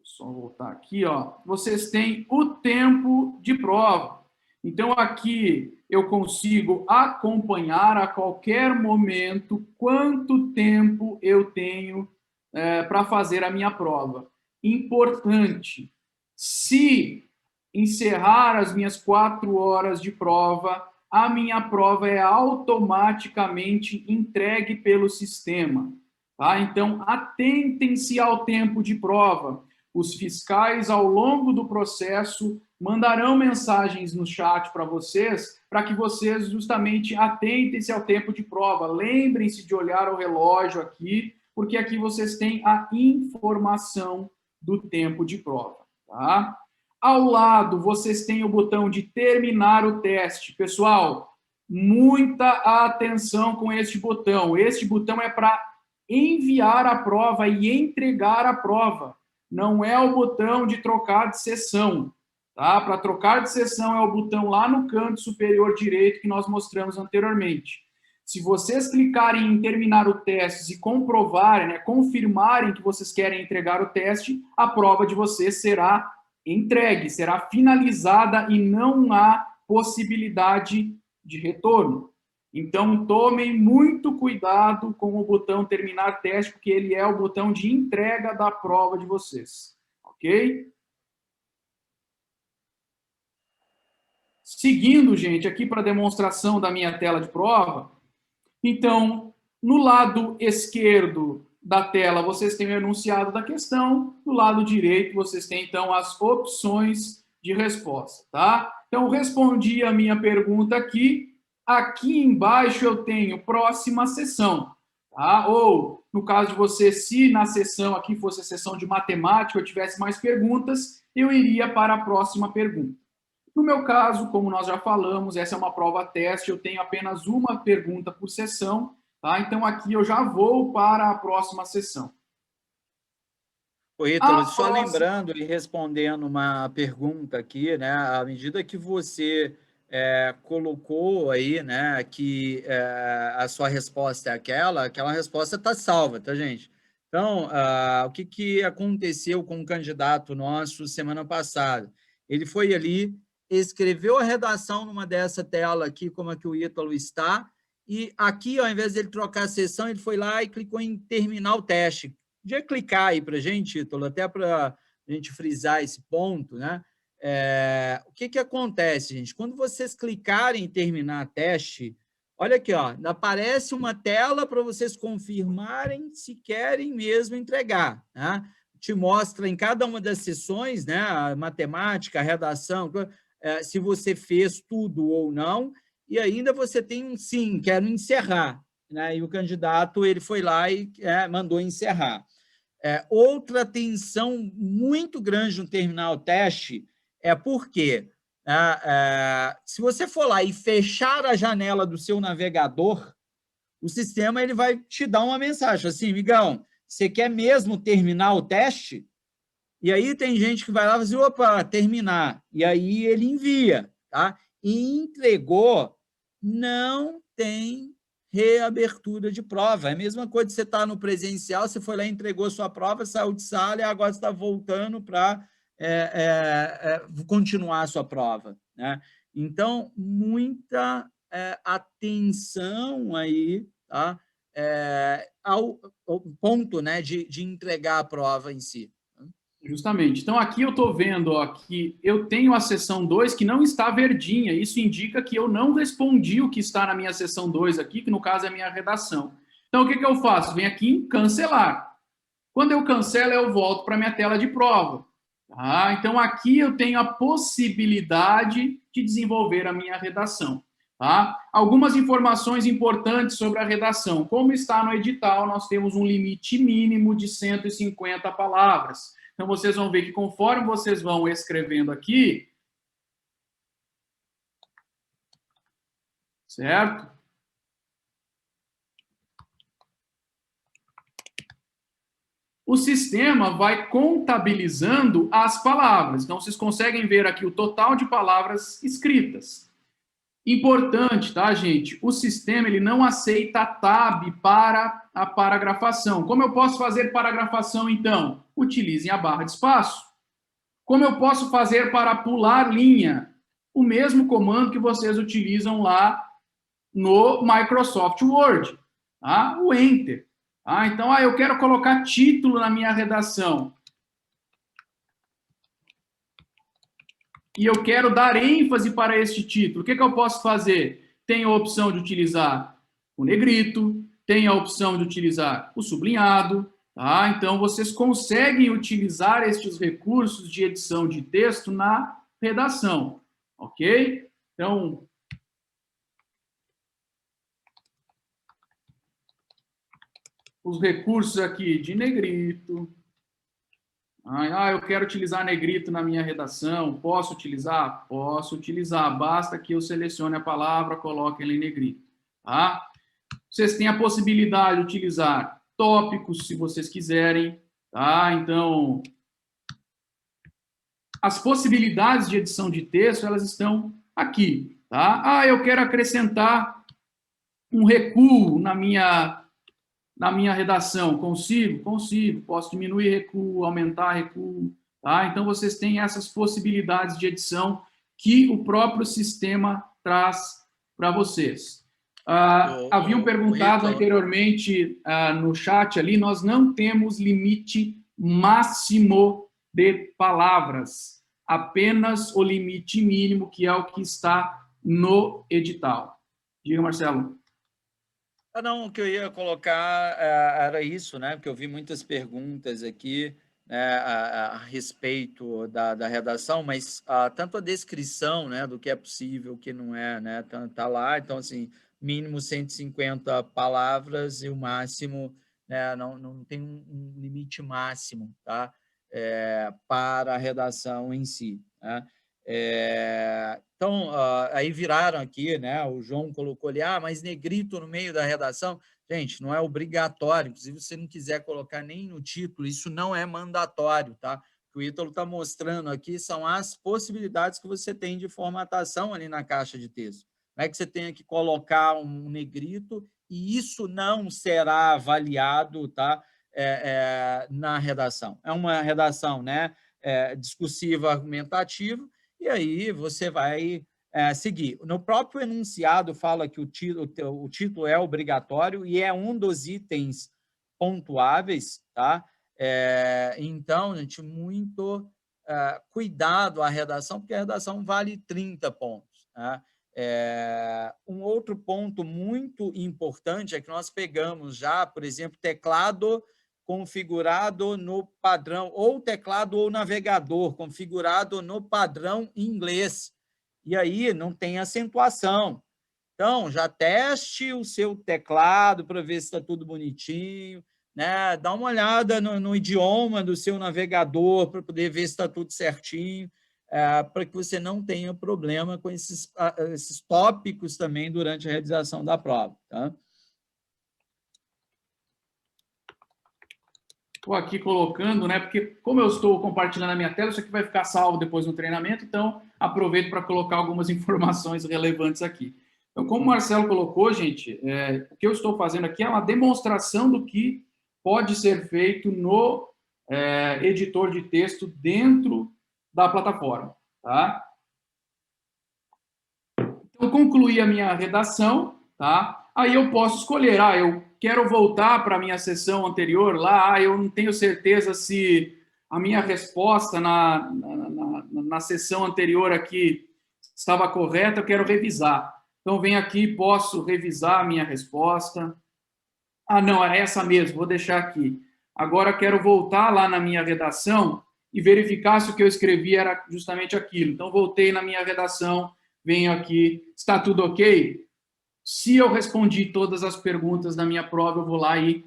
S2: só voltar aqui, ó, vocês têm o tempo de prova. Então, aqui eu consigo acompanhar a qualquer momento quanto tempo eu tenho para fazer a minha prova. Importante, se encerrar as minhas 4 horas de prova, a minha prova é automaticamente entregue pelo sistema. Tá? Então, atentem-se ao tempo de prova. Os fiscais, ao longo do processo, mandarão mensagens no chat para vocês, para que vocês justamente atentem-se ao tempo de prova. Lembrem-se de olhar o relógio aqui, porque aqui vocês têm a informação do tempo de prova. Tá? Ao lado, vocês têm o botão de terminar o teste. Pessoal, muita atenção com este botão. Este botão é para enviar a prova e entregar a prova. Não é o botão de trocar de sessão. Tá? Para trocar de sessão é o botão lá no canto superior direito que nós mostramos anteriormente. Se vocês clicarem em terminar o teste e comprovarem, né, confirmarem que vocês querem entregar o teste, a prova de vocês será entregue, será finalizada e não há possibilidade de retorno. Então, tomem muito cuidado com o botão terminar teste, porque ele é o botão de entrega da prova de vocês. Ok? Seguindo, gente, aqui para a demonstração da minha tela de prova. Então, no lado esquerdo da tela, vocês têm o enunciado da questão. No lado direito, vocês têm, então, as opções de resposta, tá? Então, respondi a minha pergunta aqui. Aqui embaixo eu tenho próxima sessão, tá? Ou, no caso de você, se na sessão aqui fosse a sessão de matemática, eu tivesse mais perguntas, eu iria para a próxima pergunta. No meu caso, como nós já falamos, essa é uma prova teste, eu tenho apenas uma pergunta por sessão, tá? Então aqui eu já vou para a próxima sessão.
S1: Ô, Ítalo, só lembrando e respondendo uma pergunta aqui, né? À medida que você colocou aí, né, que a sua resposta é aquela resposta está salva, tá, gente? Então, o que aconteceu com um candidato nosso semana passada? Ele foi ali, escreveu a redação numa dessa tela aqui, como a que o Ítalo está, e aqui, ao invés de ele trocar a sessão, ele foi lá e clicou em terminar o teste. Podia clicar aí para a gente, Ítalo, até para a gente frisar esse ponto, né? O que acontece, gente? Quando vocês clicarem em terminar teste, olha aqui, ó, aparece uma tela para vocês confirmarem se querem mesmo entregar, né? Te mostra em cada uma das sessões, né? A matemática, a redação, se você fez tudo ou não, e ainda você tem um sim, quero encerrar, né? E o candidato ele foi lá e mandou encerrar. Outra atenção muito grande no terminar o teste é porque se você for lá e fechar a janela do seu navegador, o sistema ele vai te dar uma mensagem assim, amigão, você quer mesmo terminar o teste? E aí tem gente que vai lá e diz, opa, terminar. E aí ele envia, tá? E entregou, não tem reabertura de prova. É a mesma coisa de você estar no presencial, você foi lá, entregou sua prova, saiu de sala e agora você está voltando para continuar a sua prova, né? Então, muita atenção aí, tá? Ao ponto, né, de entregar a prova em si.
S2: Justamente. Então, aqui eu estou vendo ó, que eu tenho a sessão 2 que não está verdinha. Isso indica que eu não respondi o que está na minha sessão 2 aqui, que no caso é a minha redação. Então, o que eu faço? Venho aqui em cancelar. Quando eu cancelo, eu volto para a minha tela de prova. Tá? Então, aqui eu tenho a possibilidade de desenvolver a minha redação. Tá? Algumas informações importantes sobre a redação. Como está no edital, nós temos um limite mínimo de 150 palavras. Então, vocês vão ver que conforme vocês vão escrevendo aqui, certo? O sistema vai contabilizando as palavras. Então, vocês conseguem ver aqui o total de palavras escritas. Importante, tá, gente? O sistema ele não aceita tab para a paragrafação. Como eu posso fazer paragrafação, então? Utilizem a barra de espaço. Como eu posso fazer para pular linha? O mesmo comando que vocês utilizam lá no Microsoft Word, tá? O Enter. Tá? Então, eu quero colocar título na minha redação. E eu quero dar ênfase para este título. O que eu posso fazer? Tem a opção de utilizar o negrito, tem a opção de utilizar o sublinhado. Tá? Então, vocês conseguem utilizar estes recursos de edição de texto na redação. Ok? Então, os recursos aqui de negrito. Eu quero utilizar negrito na minha redação. Posso utilizar? Posso utilizar. Basta que eu selecione a palavra, coloque ela em negrito. Tá? Vocês têm a possibilidade de utilizar tópicos, se vocês quiserem. Tá? Então, as possibilidades de edição de texto, elas estão aqui. Tá? Eu quero acrescentar um recuo na minha redação. Consigo? Consigo. Posso diminuir recuo, aumentar recuo. Tá? Então, vocês têm essas possibilidades de edição que o próprio sistema traz para vocês. Haviam perguntado anteriormente no chat ali, nós não temos limite máximo de palavras, apenas o limite mínimo, que é o que está no edital. Diga, Marcelo.
S1: Não, o que eu ia colocar era isso, né? Porque eu vi muitas perguntas aqui, né, a respeito da redação, mas tanto a descrição, né, do que é possível, o que não é, né? Tá lá, então, assim, mínimo 150 palavras e o máximo, né, não tem um limite máximo, tá? Para a redação em si, né? Então, aí viraram aqui, né? O João colocou ali, mas negrito no meio da redação. Gente, não é obrigatório. Inclusive, se você não quiser colocar nem no título, isso não é mandatório, tá? O que o Ítalo está mostrando aqui são as possibilidades que você tem de formatação ali na caixa de texto. Não é que você tenha que colocar um negrito e isso não será avaliado, tá? Na redação. É uma redação, né? Discursiva, argumentativa, e aí você vai seguir. No próprio enunciado fala que o título é obrigatório e é um dos itens pontuáveis, tá? Então, gente, muito cuidado à redação, porque a redação vale 30 pontos. Tá? Um outro ponto muito importante é que nós pegamos já, por exemplo, teclado configurado no padrão, ou teclado ou navegador configurado no padrão inglês. E aí não tem acentuação. Então, já teste o seu teclado para ver se está tudo bonitinho, né? Dá uma olhada no idioma do seu navegador para poder ver se está tudo certinho, para que você não tenha problema com esses tópicos também durante a realização da prova. Tá?
S2: Estou aqui colocando, né? Porque como eu estou compartilhando a minha tela, isso aqui vai ficar salvo depois no treinamento, então aproveito para colocar algumas informações relevantes aqui. Então, como o Marcelo colocou, gente, o que eu estou fazendo aqui é uma demonstração do que pode ser feito no editor de texto dentro da plataforma, tá? Então, concluí a minha redação, tá? Aí eu posso escolher, eu quero voltar para a minha sessão anterior lá, eu não tenho certeza se a minha resposta na sessão anterior aqui estava correta, eu quero revisar. Então, venho aqui, posso revisar a minha resposta. Não, é essa mesmo, vou deixar aqui. Agora, quero voltar lá na minha redação e verificar se o que eu escrevi era justamente aquilo. Então, voltei na minha redação, venho aqui, está tudo ok? Se eu respondi todas as perguntas da minha prova, eu vou lá e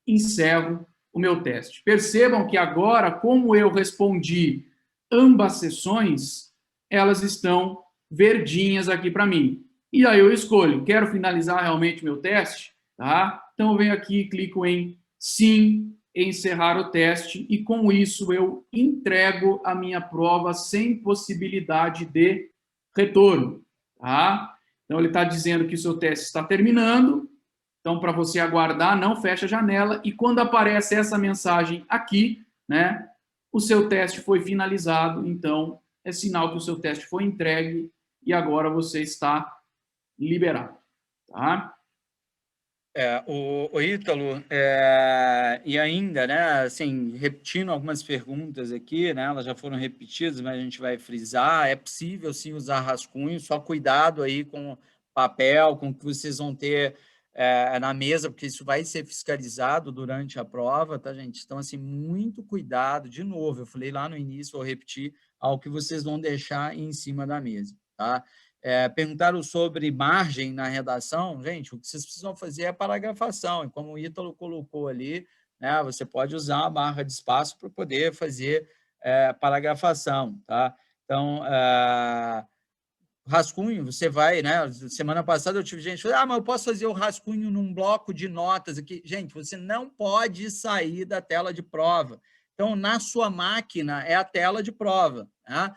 S2: encerro o meu teste. Percebam que agora, como eu respondi ambas sessões, elas estão verdinhas aqui para mim. E aí eu escolho, quero finalizar realmente meu teste? Tá? Então eu venho aqui e clico em sim, encerrar o teste, e com isso eu entrego a minha prova sem possibilidade de retorno. Tá? Então, ele está dizendo que o seu teste está terminando, então, para você aguardar, não fecha a janela, e quando aparece essa mensagem aqui, né, o seu teste foi finalizado, então, é sinal que o seu teste foi entregue e agora você está liberado, tá?
S1: O Ítalo, e ainda, né, assim, repetindo algumas perguntas aqui, né, elas já foram repetidas, mas a gente vai frisar, é possível sim usar rascunho, só cuidado aí com papel, com o que vocês vão ter na mesa, porque isso vai ser fiscalizado durante a prova, tá, gente? Então, assim, muito cuidado, de novo, eu falei lá no início, vou repetir, ao que vocês vão deixar em cima da mesa, tá? Perguntaram sobre margem na redação. Gente, o que vocês precisam fazer é paragrafação, e como o Ítalo colocou ali, né, você pode usar a barra de espaço para poder fazer paragrafação. Tá? Então, rascunho, você vai, né? Semana passada eu tive gente que falou, mas eu posso fazer o rascunho num bloco de notas aqui. Gente, você não pode sair da tela de prova. Então, na sua máquina, é a tela de prova. Tá?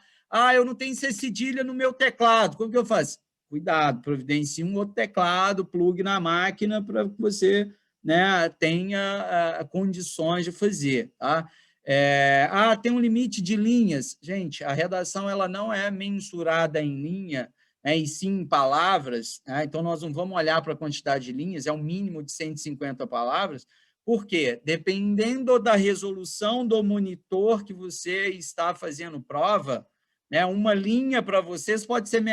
S1: Eu não tenho C cedilha no meu teclado. Como que eu faço? Cuidado, providencie um outro teclado, plugue na máquina para que você, né, tenha condições de fazer. Tá? Tem um limite de linhas. Gente, a redação ela não é mensurada em linha, né, e sim em palavras. Né? Então, nós não vamos olhar para a quantidade de linhas, é um mínimo de 150 palavras. Por quê? Dependendo da resolução do monitor que você está fazendo prova, né, uma linha para vocês pode ser,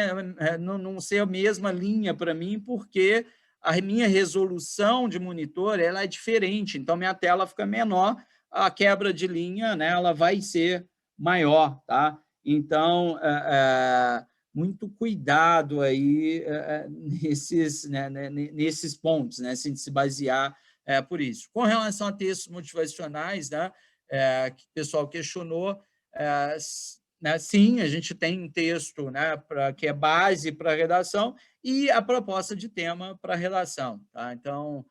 S1: não ser a mesma linha para mim, porque a minha resolução de monitor ela é diferente, então minha tela fica menor, a quebra de linha, né, ela vai ser maior, tá? Então, muito cuidado aí nesses pontos, né, se se basear por isso. Com relação a textos motivacionais, né, que o pessoal questionou, né, sim, a gente tem um texto, né, que é base para a redação e a proposta de tema para a redação. Tá? Então,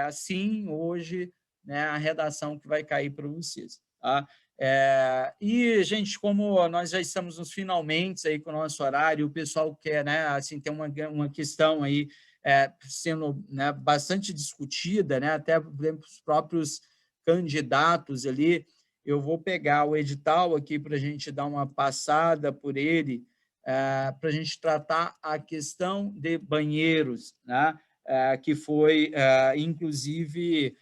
S1: assim, hoje, né, a redação que vai cair para vocês. Tá? E, gente, como nós já estamos nos finalmente aí com o nosso horário, o pessoal quer, né, assim, tem uma questão aí sendo, né, bastante discutida, né, até os próprios candidatos ali. Eu vou pegar o edital aqui para a gente dar uma passada por ele, para a gente tratar a questão de banheiros, né, que foi, inclusive,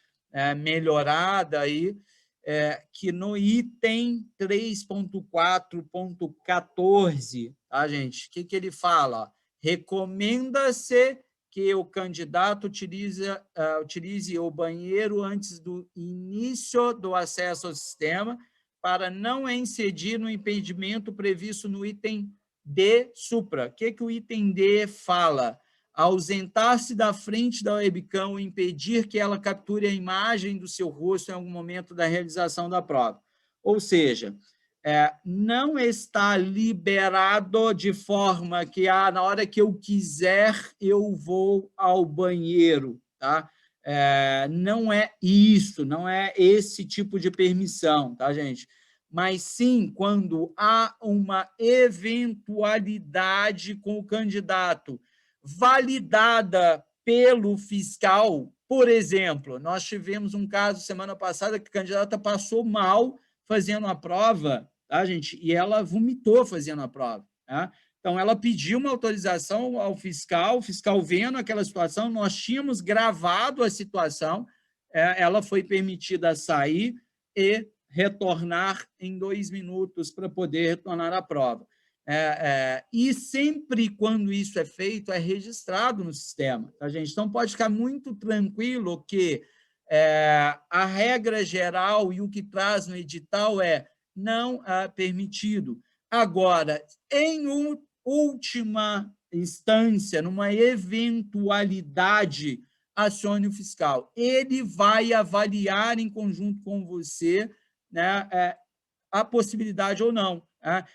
S1: melhorada aí, que no item 3.4.14, tá, gente? O que ele fala? Recomenda-se que o candidato utilize o banheiro antes do início do acesso ao sistema para não incidir no impedimento previsto no item D supra. O que o item D fala? Ausentar-se da frente da webcam ou impedir que ela capture a imagem do seu rosto em algum momento da realização da prova. Ou seja, não está liberado de forma que na hora que eu quiser eu vou ao banheiro. Tá? Não é isso, não é esse tipo de permissão, tá, gente? Mas sim quando há uma eventualidade com o candidato validada pelo fiscal. Por exemplo, nós tivemos um caso semana passada que a candidata passou mal fazendo a prova, tá, gente? E ela vomitou fazendo a prova, tá? Então, ela pediu uma autorização ao fiscal, o fiscal vendo aquela situação, nós tínhamos gravado a situação, ela foi permitida sair e retornar em 2 minutos para poder retornar à prova. E sempre quando isso é feito, é registrado no sistema, tá, gente? Então, pode ficar muito tranquilo que a regra geral e o que traz no edital é não permitido. Agora, em última instância, numa eventualidade, acione o fiscal. Ele vai avaliar em conjunto com você, né, a possibilidade ou não.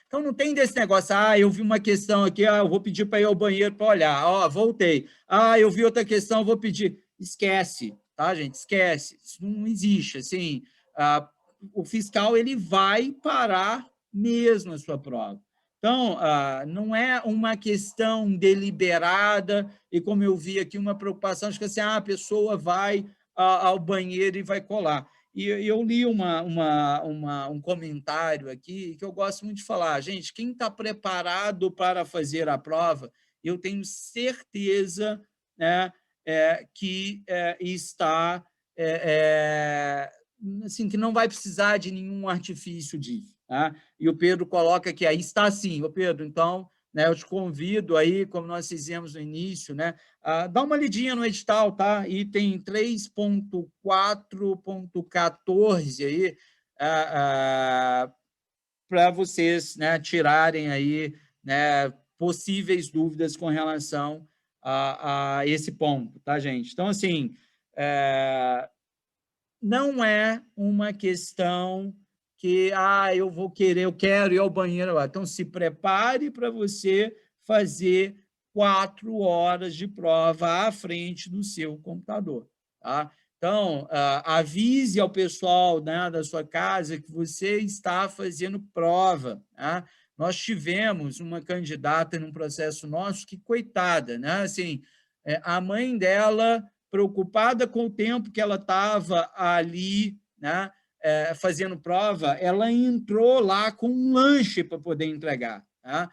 S1: Então, não tem desse negócio, eu vi uma questão aqui, eu vou pedir para ir ao banheiro para olhar, voltei. Eu vi outra questão, vou pedir. Esquece, tá, gente? Esquece. Isso não existe. Assim, o fiscal ele vai parar mesmo a sua prova. Então, não é uma questão deliberada e, como eu vi aqui, uma preocupação de que assim, a pessoa vai ao banheiro e vai colar. E eu li um comentário aqui que eu gosto muito de falar. Gente, quem está preparado para fazer a prova, eu tenho certeza, né, que está... assim, que não vai precisar de nenhum artifício disso. Tá? E o Pedro coloca que aí está sim. Ô Pedro, então, né, eu te convido aí, como nós fizemos no início, né, dá uma lidinha no edital, tá? Item 3.4.14 aí, para vocês, né, tirarem aí, né, possíveis dúvidas com relação a esse ponto, tá, gente? Então, assim, não é uma questão que eu vou querer, eu quero ir ao banheiro agora. Então, se prepare para você fazer 4 horas de prova à frente do seu computador. Tá? Então, avise ao pessoal, né, da sua casa que você está fazendo prova. Tá? Nós tivemos uma candidata num processo nosso que, coitada, né? Assim, a mãe dela, preocupada com o tempo que ela estava ali, né, fazendo prova, ela entrou lá com um lanche para poder entregar. Tá?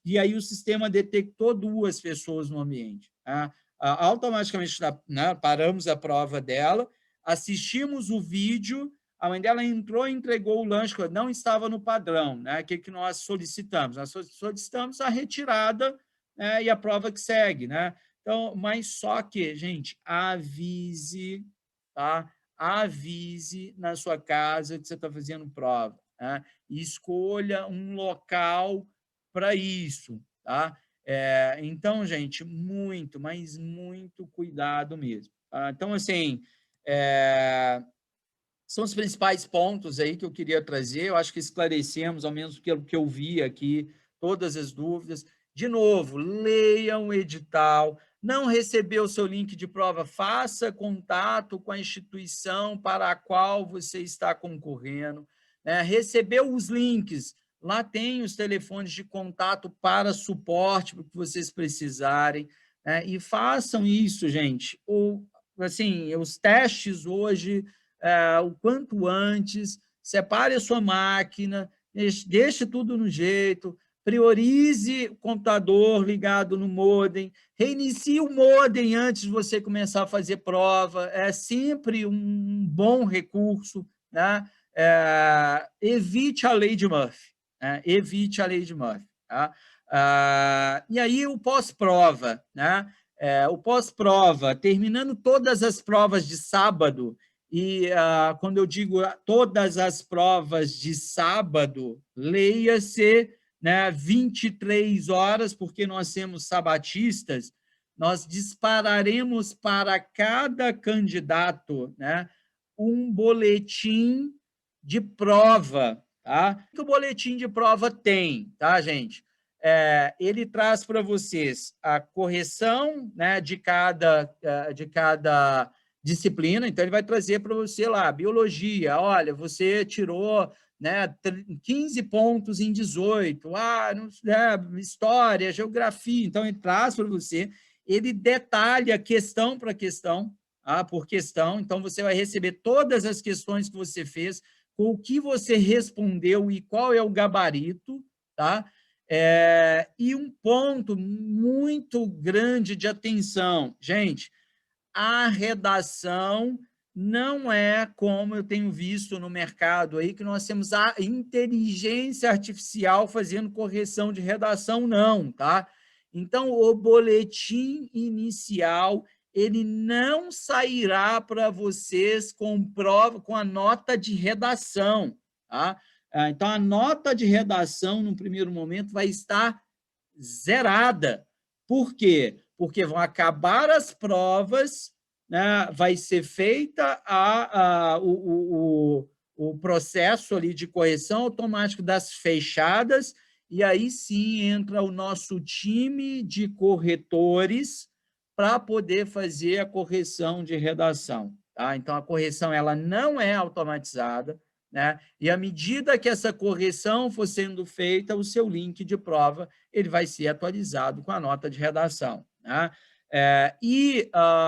S1: E aí o sistema detectou 2 pessoas no ambiente. Tá? Automaticamente, né, paramos a prova dela, assistimos o vídeo, a mãe dela entrou e entregou o lanche, que não estava no padrão. Né? O que nós solicitamos? Nós solicitamos a retirada, né, e a prova que segue. Né? Então, mas só que, gente, avise, tá? Avise na sua casa que você está fazendo prova. Né? Escolha um local para isso, tá? Então, gente, muito, mas muito cuidado mesmo. Tá? Então, assim, são os principais pontos aí que eu queria trazer. Eu acho que esclarecemos, ao menos pelo que eu vi aqui, todas as dúvidas. De novo, leiam o edital. Não recebeu o seu link de prova, faça contato com a instituição para a qual você está concorrendo. Recebeu os links, lá tem os telefones de contato para suporte, para o que vocês precisarem. E façam isso, gente. Assim, os testes hoje, o quanto antes, separe a sua máquina, deixe tudo no jeito, priorize o computador ligado no modem, reinicie o modem antes de você começar a fazer prova, é sempre um bom recurso. Né? Evite a lei de Murphy. Evite a lei de Murphy. Tá? E aí o pós-prova, né? O pós-prova, terminando todas as provas de sábado, e quando eu digo todas as provas de sábado, leia-se, né, 23 horas, porque nós temos sabatistas, nós dispararemos para cada candidato, né, um boletim de prova. Tá? O que o boletim de prova tem, tá, gente? Ele traz para vocês a correção, né, de cada disciplina. Então, ele vai trazer para você lá, biologia, olha, você tirou, né, 15 pontos em 18, história, geografia. Então, ele traz para você, ele detalha questão para questão, por questão. Então, você vai receber todas as questões que você fez, com o que você respondeu e qual é o gabarito, tá? E um ponto muito grande de atenção, gente, a redação não é como eu tenho visto no mercado aí, que nós temos a inteligência artificial fazendo correção de redação, não, tá? Então, o boletim inicial, ele não sairá para vocês com prova, com a nota de redação, tá? Então, a nota de redação, no primeiro momento, vai estar zerada. Por quê? Porque vão acabar as provas, né? Vai ser feita o processo ali de correção automática das fechadas, e aí sim entra o nosso time de corretores para poder fazer a correção de redação. Tá? Então, a correção ela não é automatizada, né? E à medida que essa correção for sendo feita, o seu link de prova ele vai ser atualizado com a nota de redação, né?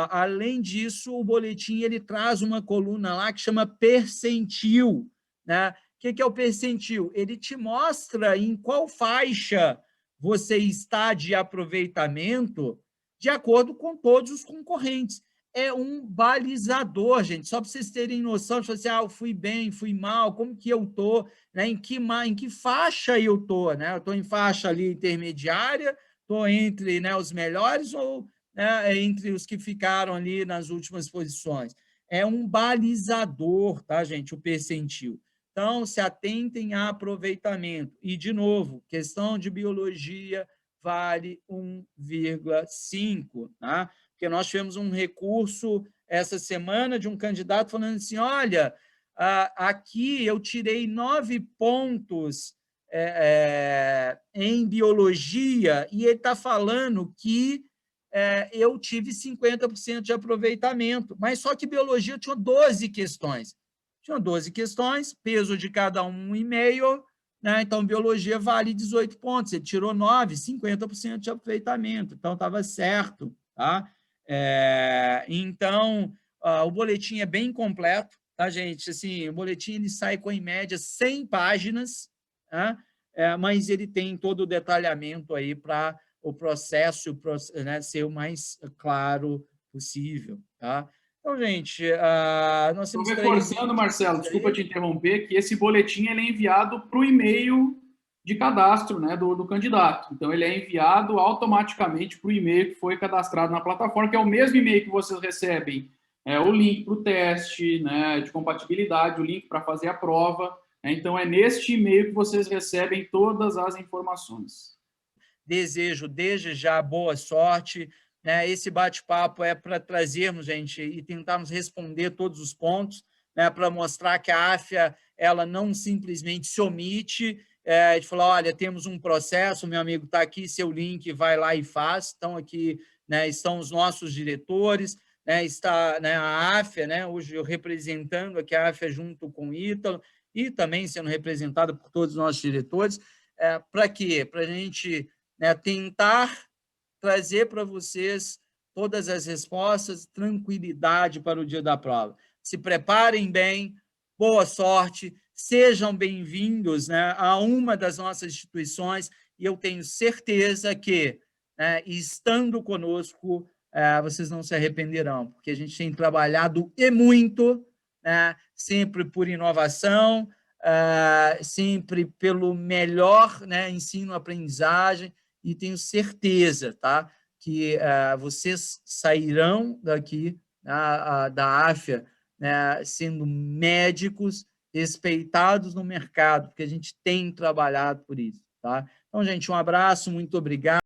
S1: Além disso, o boletim ele traz uma coluna lá que chama percentil, né? O que é o percentil? Ele te mostra em qual faixa você está de aproveitamento de acordo com todos os concorrentes. É um balizador, gente, só para vocês terem noção de assim, eu fui bem, fui mal, como que eu estou, né? Em que faixa eu estou, né? Eu estou em faixa ali intermediária, estou entre, né, os melhores ou, né, entre os que ficaram ali nas últimas posições. É um balizador, tá, gente, o percentil. Então, se atentem a aproveitamento. E, de novo, questão de biologia vale 1,5, tá? Porque nós tivemos um recurso essa semana de um candidato falando assim, olha, aqui eu tirei 9 pontos em biologia e ele está falando que eu tive 50% de aproveitamento, mas só que biologia tinha 12 questões. Tinha 12 questões, peso de cada um 1,5, né? Então, biologia vale 18 pontos. Ele tirou 9, 50% de aproveitamento. Então, estava certo. Tá? Então, o boletim é bem completo, tá, gente? Assim, o boletim ele sai com, em média, 100 páginas, tá? Mas ele tem todo o detalhamento aí para o processo, né, ser o mais claro possível. Tá? Então, gente, nós
S2: Estou
S1: temos 3
S2: reforçando, Marcelo, desculpa
S1: aí.
S2: te interromper, que esse boletim ele é enviado para o e-mail de cadastro, né, do candidato. Então, ele é enviado automaticamente para o e-mail que foi cadastrado na plataforma, que é o mesmo e-mail que vocês recebem o link para o teste, né, de compatibilidade, o link para fazer a prova. Então, é neste e-mail que vocês recebem todas as informações.
S1: Desejo desde já boa sorte, né? Esse bate-papo é para trazermos, gente, e tentarmos responder todos os pontos, né? Para mostrar que a AFIA ela não simplesmente se omite, de falar, olha, temos um processo, meu amigo está aqui, seu link, vai lá e faz. Então, aqui, né, estão os nossos diretores, né, está, né, a AFIA, né, hoje eu representando aqui a AFIA junto com o Ítalo, e também sendo representada por todos os nossos diretores. Para quê? Para a gente, né, tentar trazer para vocês todas as respostas, tranquilidade para o dia da prova. Se preparem bem, boa sorte, sejam bem-vindos, né, a uma das nossas instituições, e eu tenho certeza que, né, estando conosco, vocês não se arrependerão, porque a gente tem trabalhado e muito, né, sempre por inovação, sempre pelo melhor, né, ensino-aprendizagem, e tenho certeza, tá, que vocês sairão daqui, da AFIA, né, sendo médicos respeitados no mercado, porque a gente tem trabalhado por isso. Tá? Então, gente, um abraço, muito obrigado.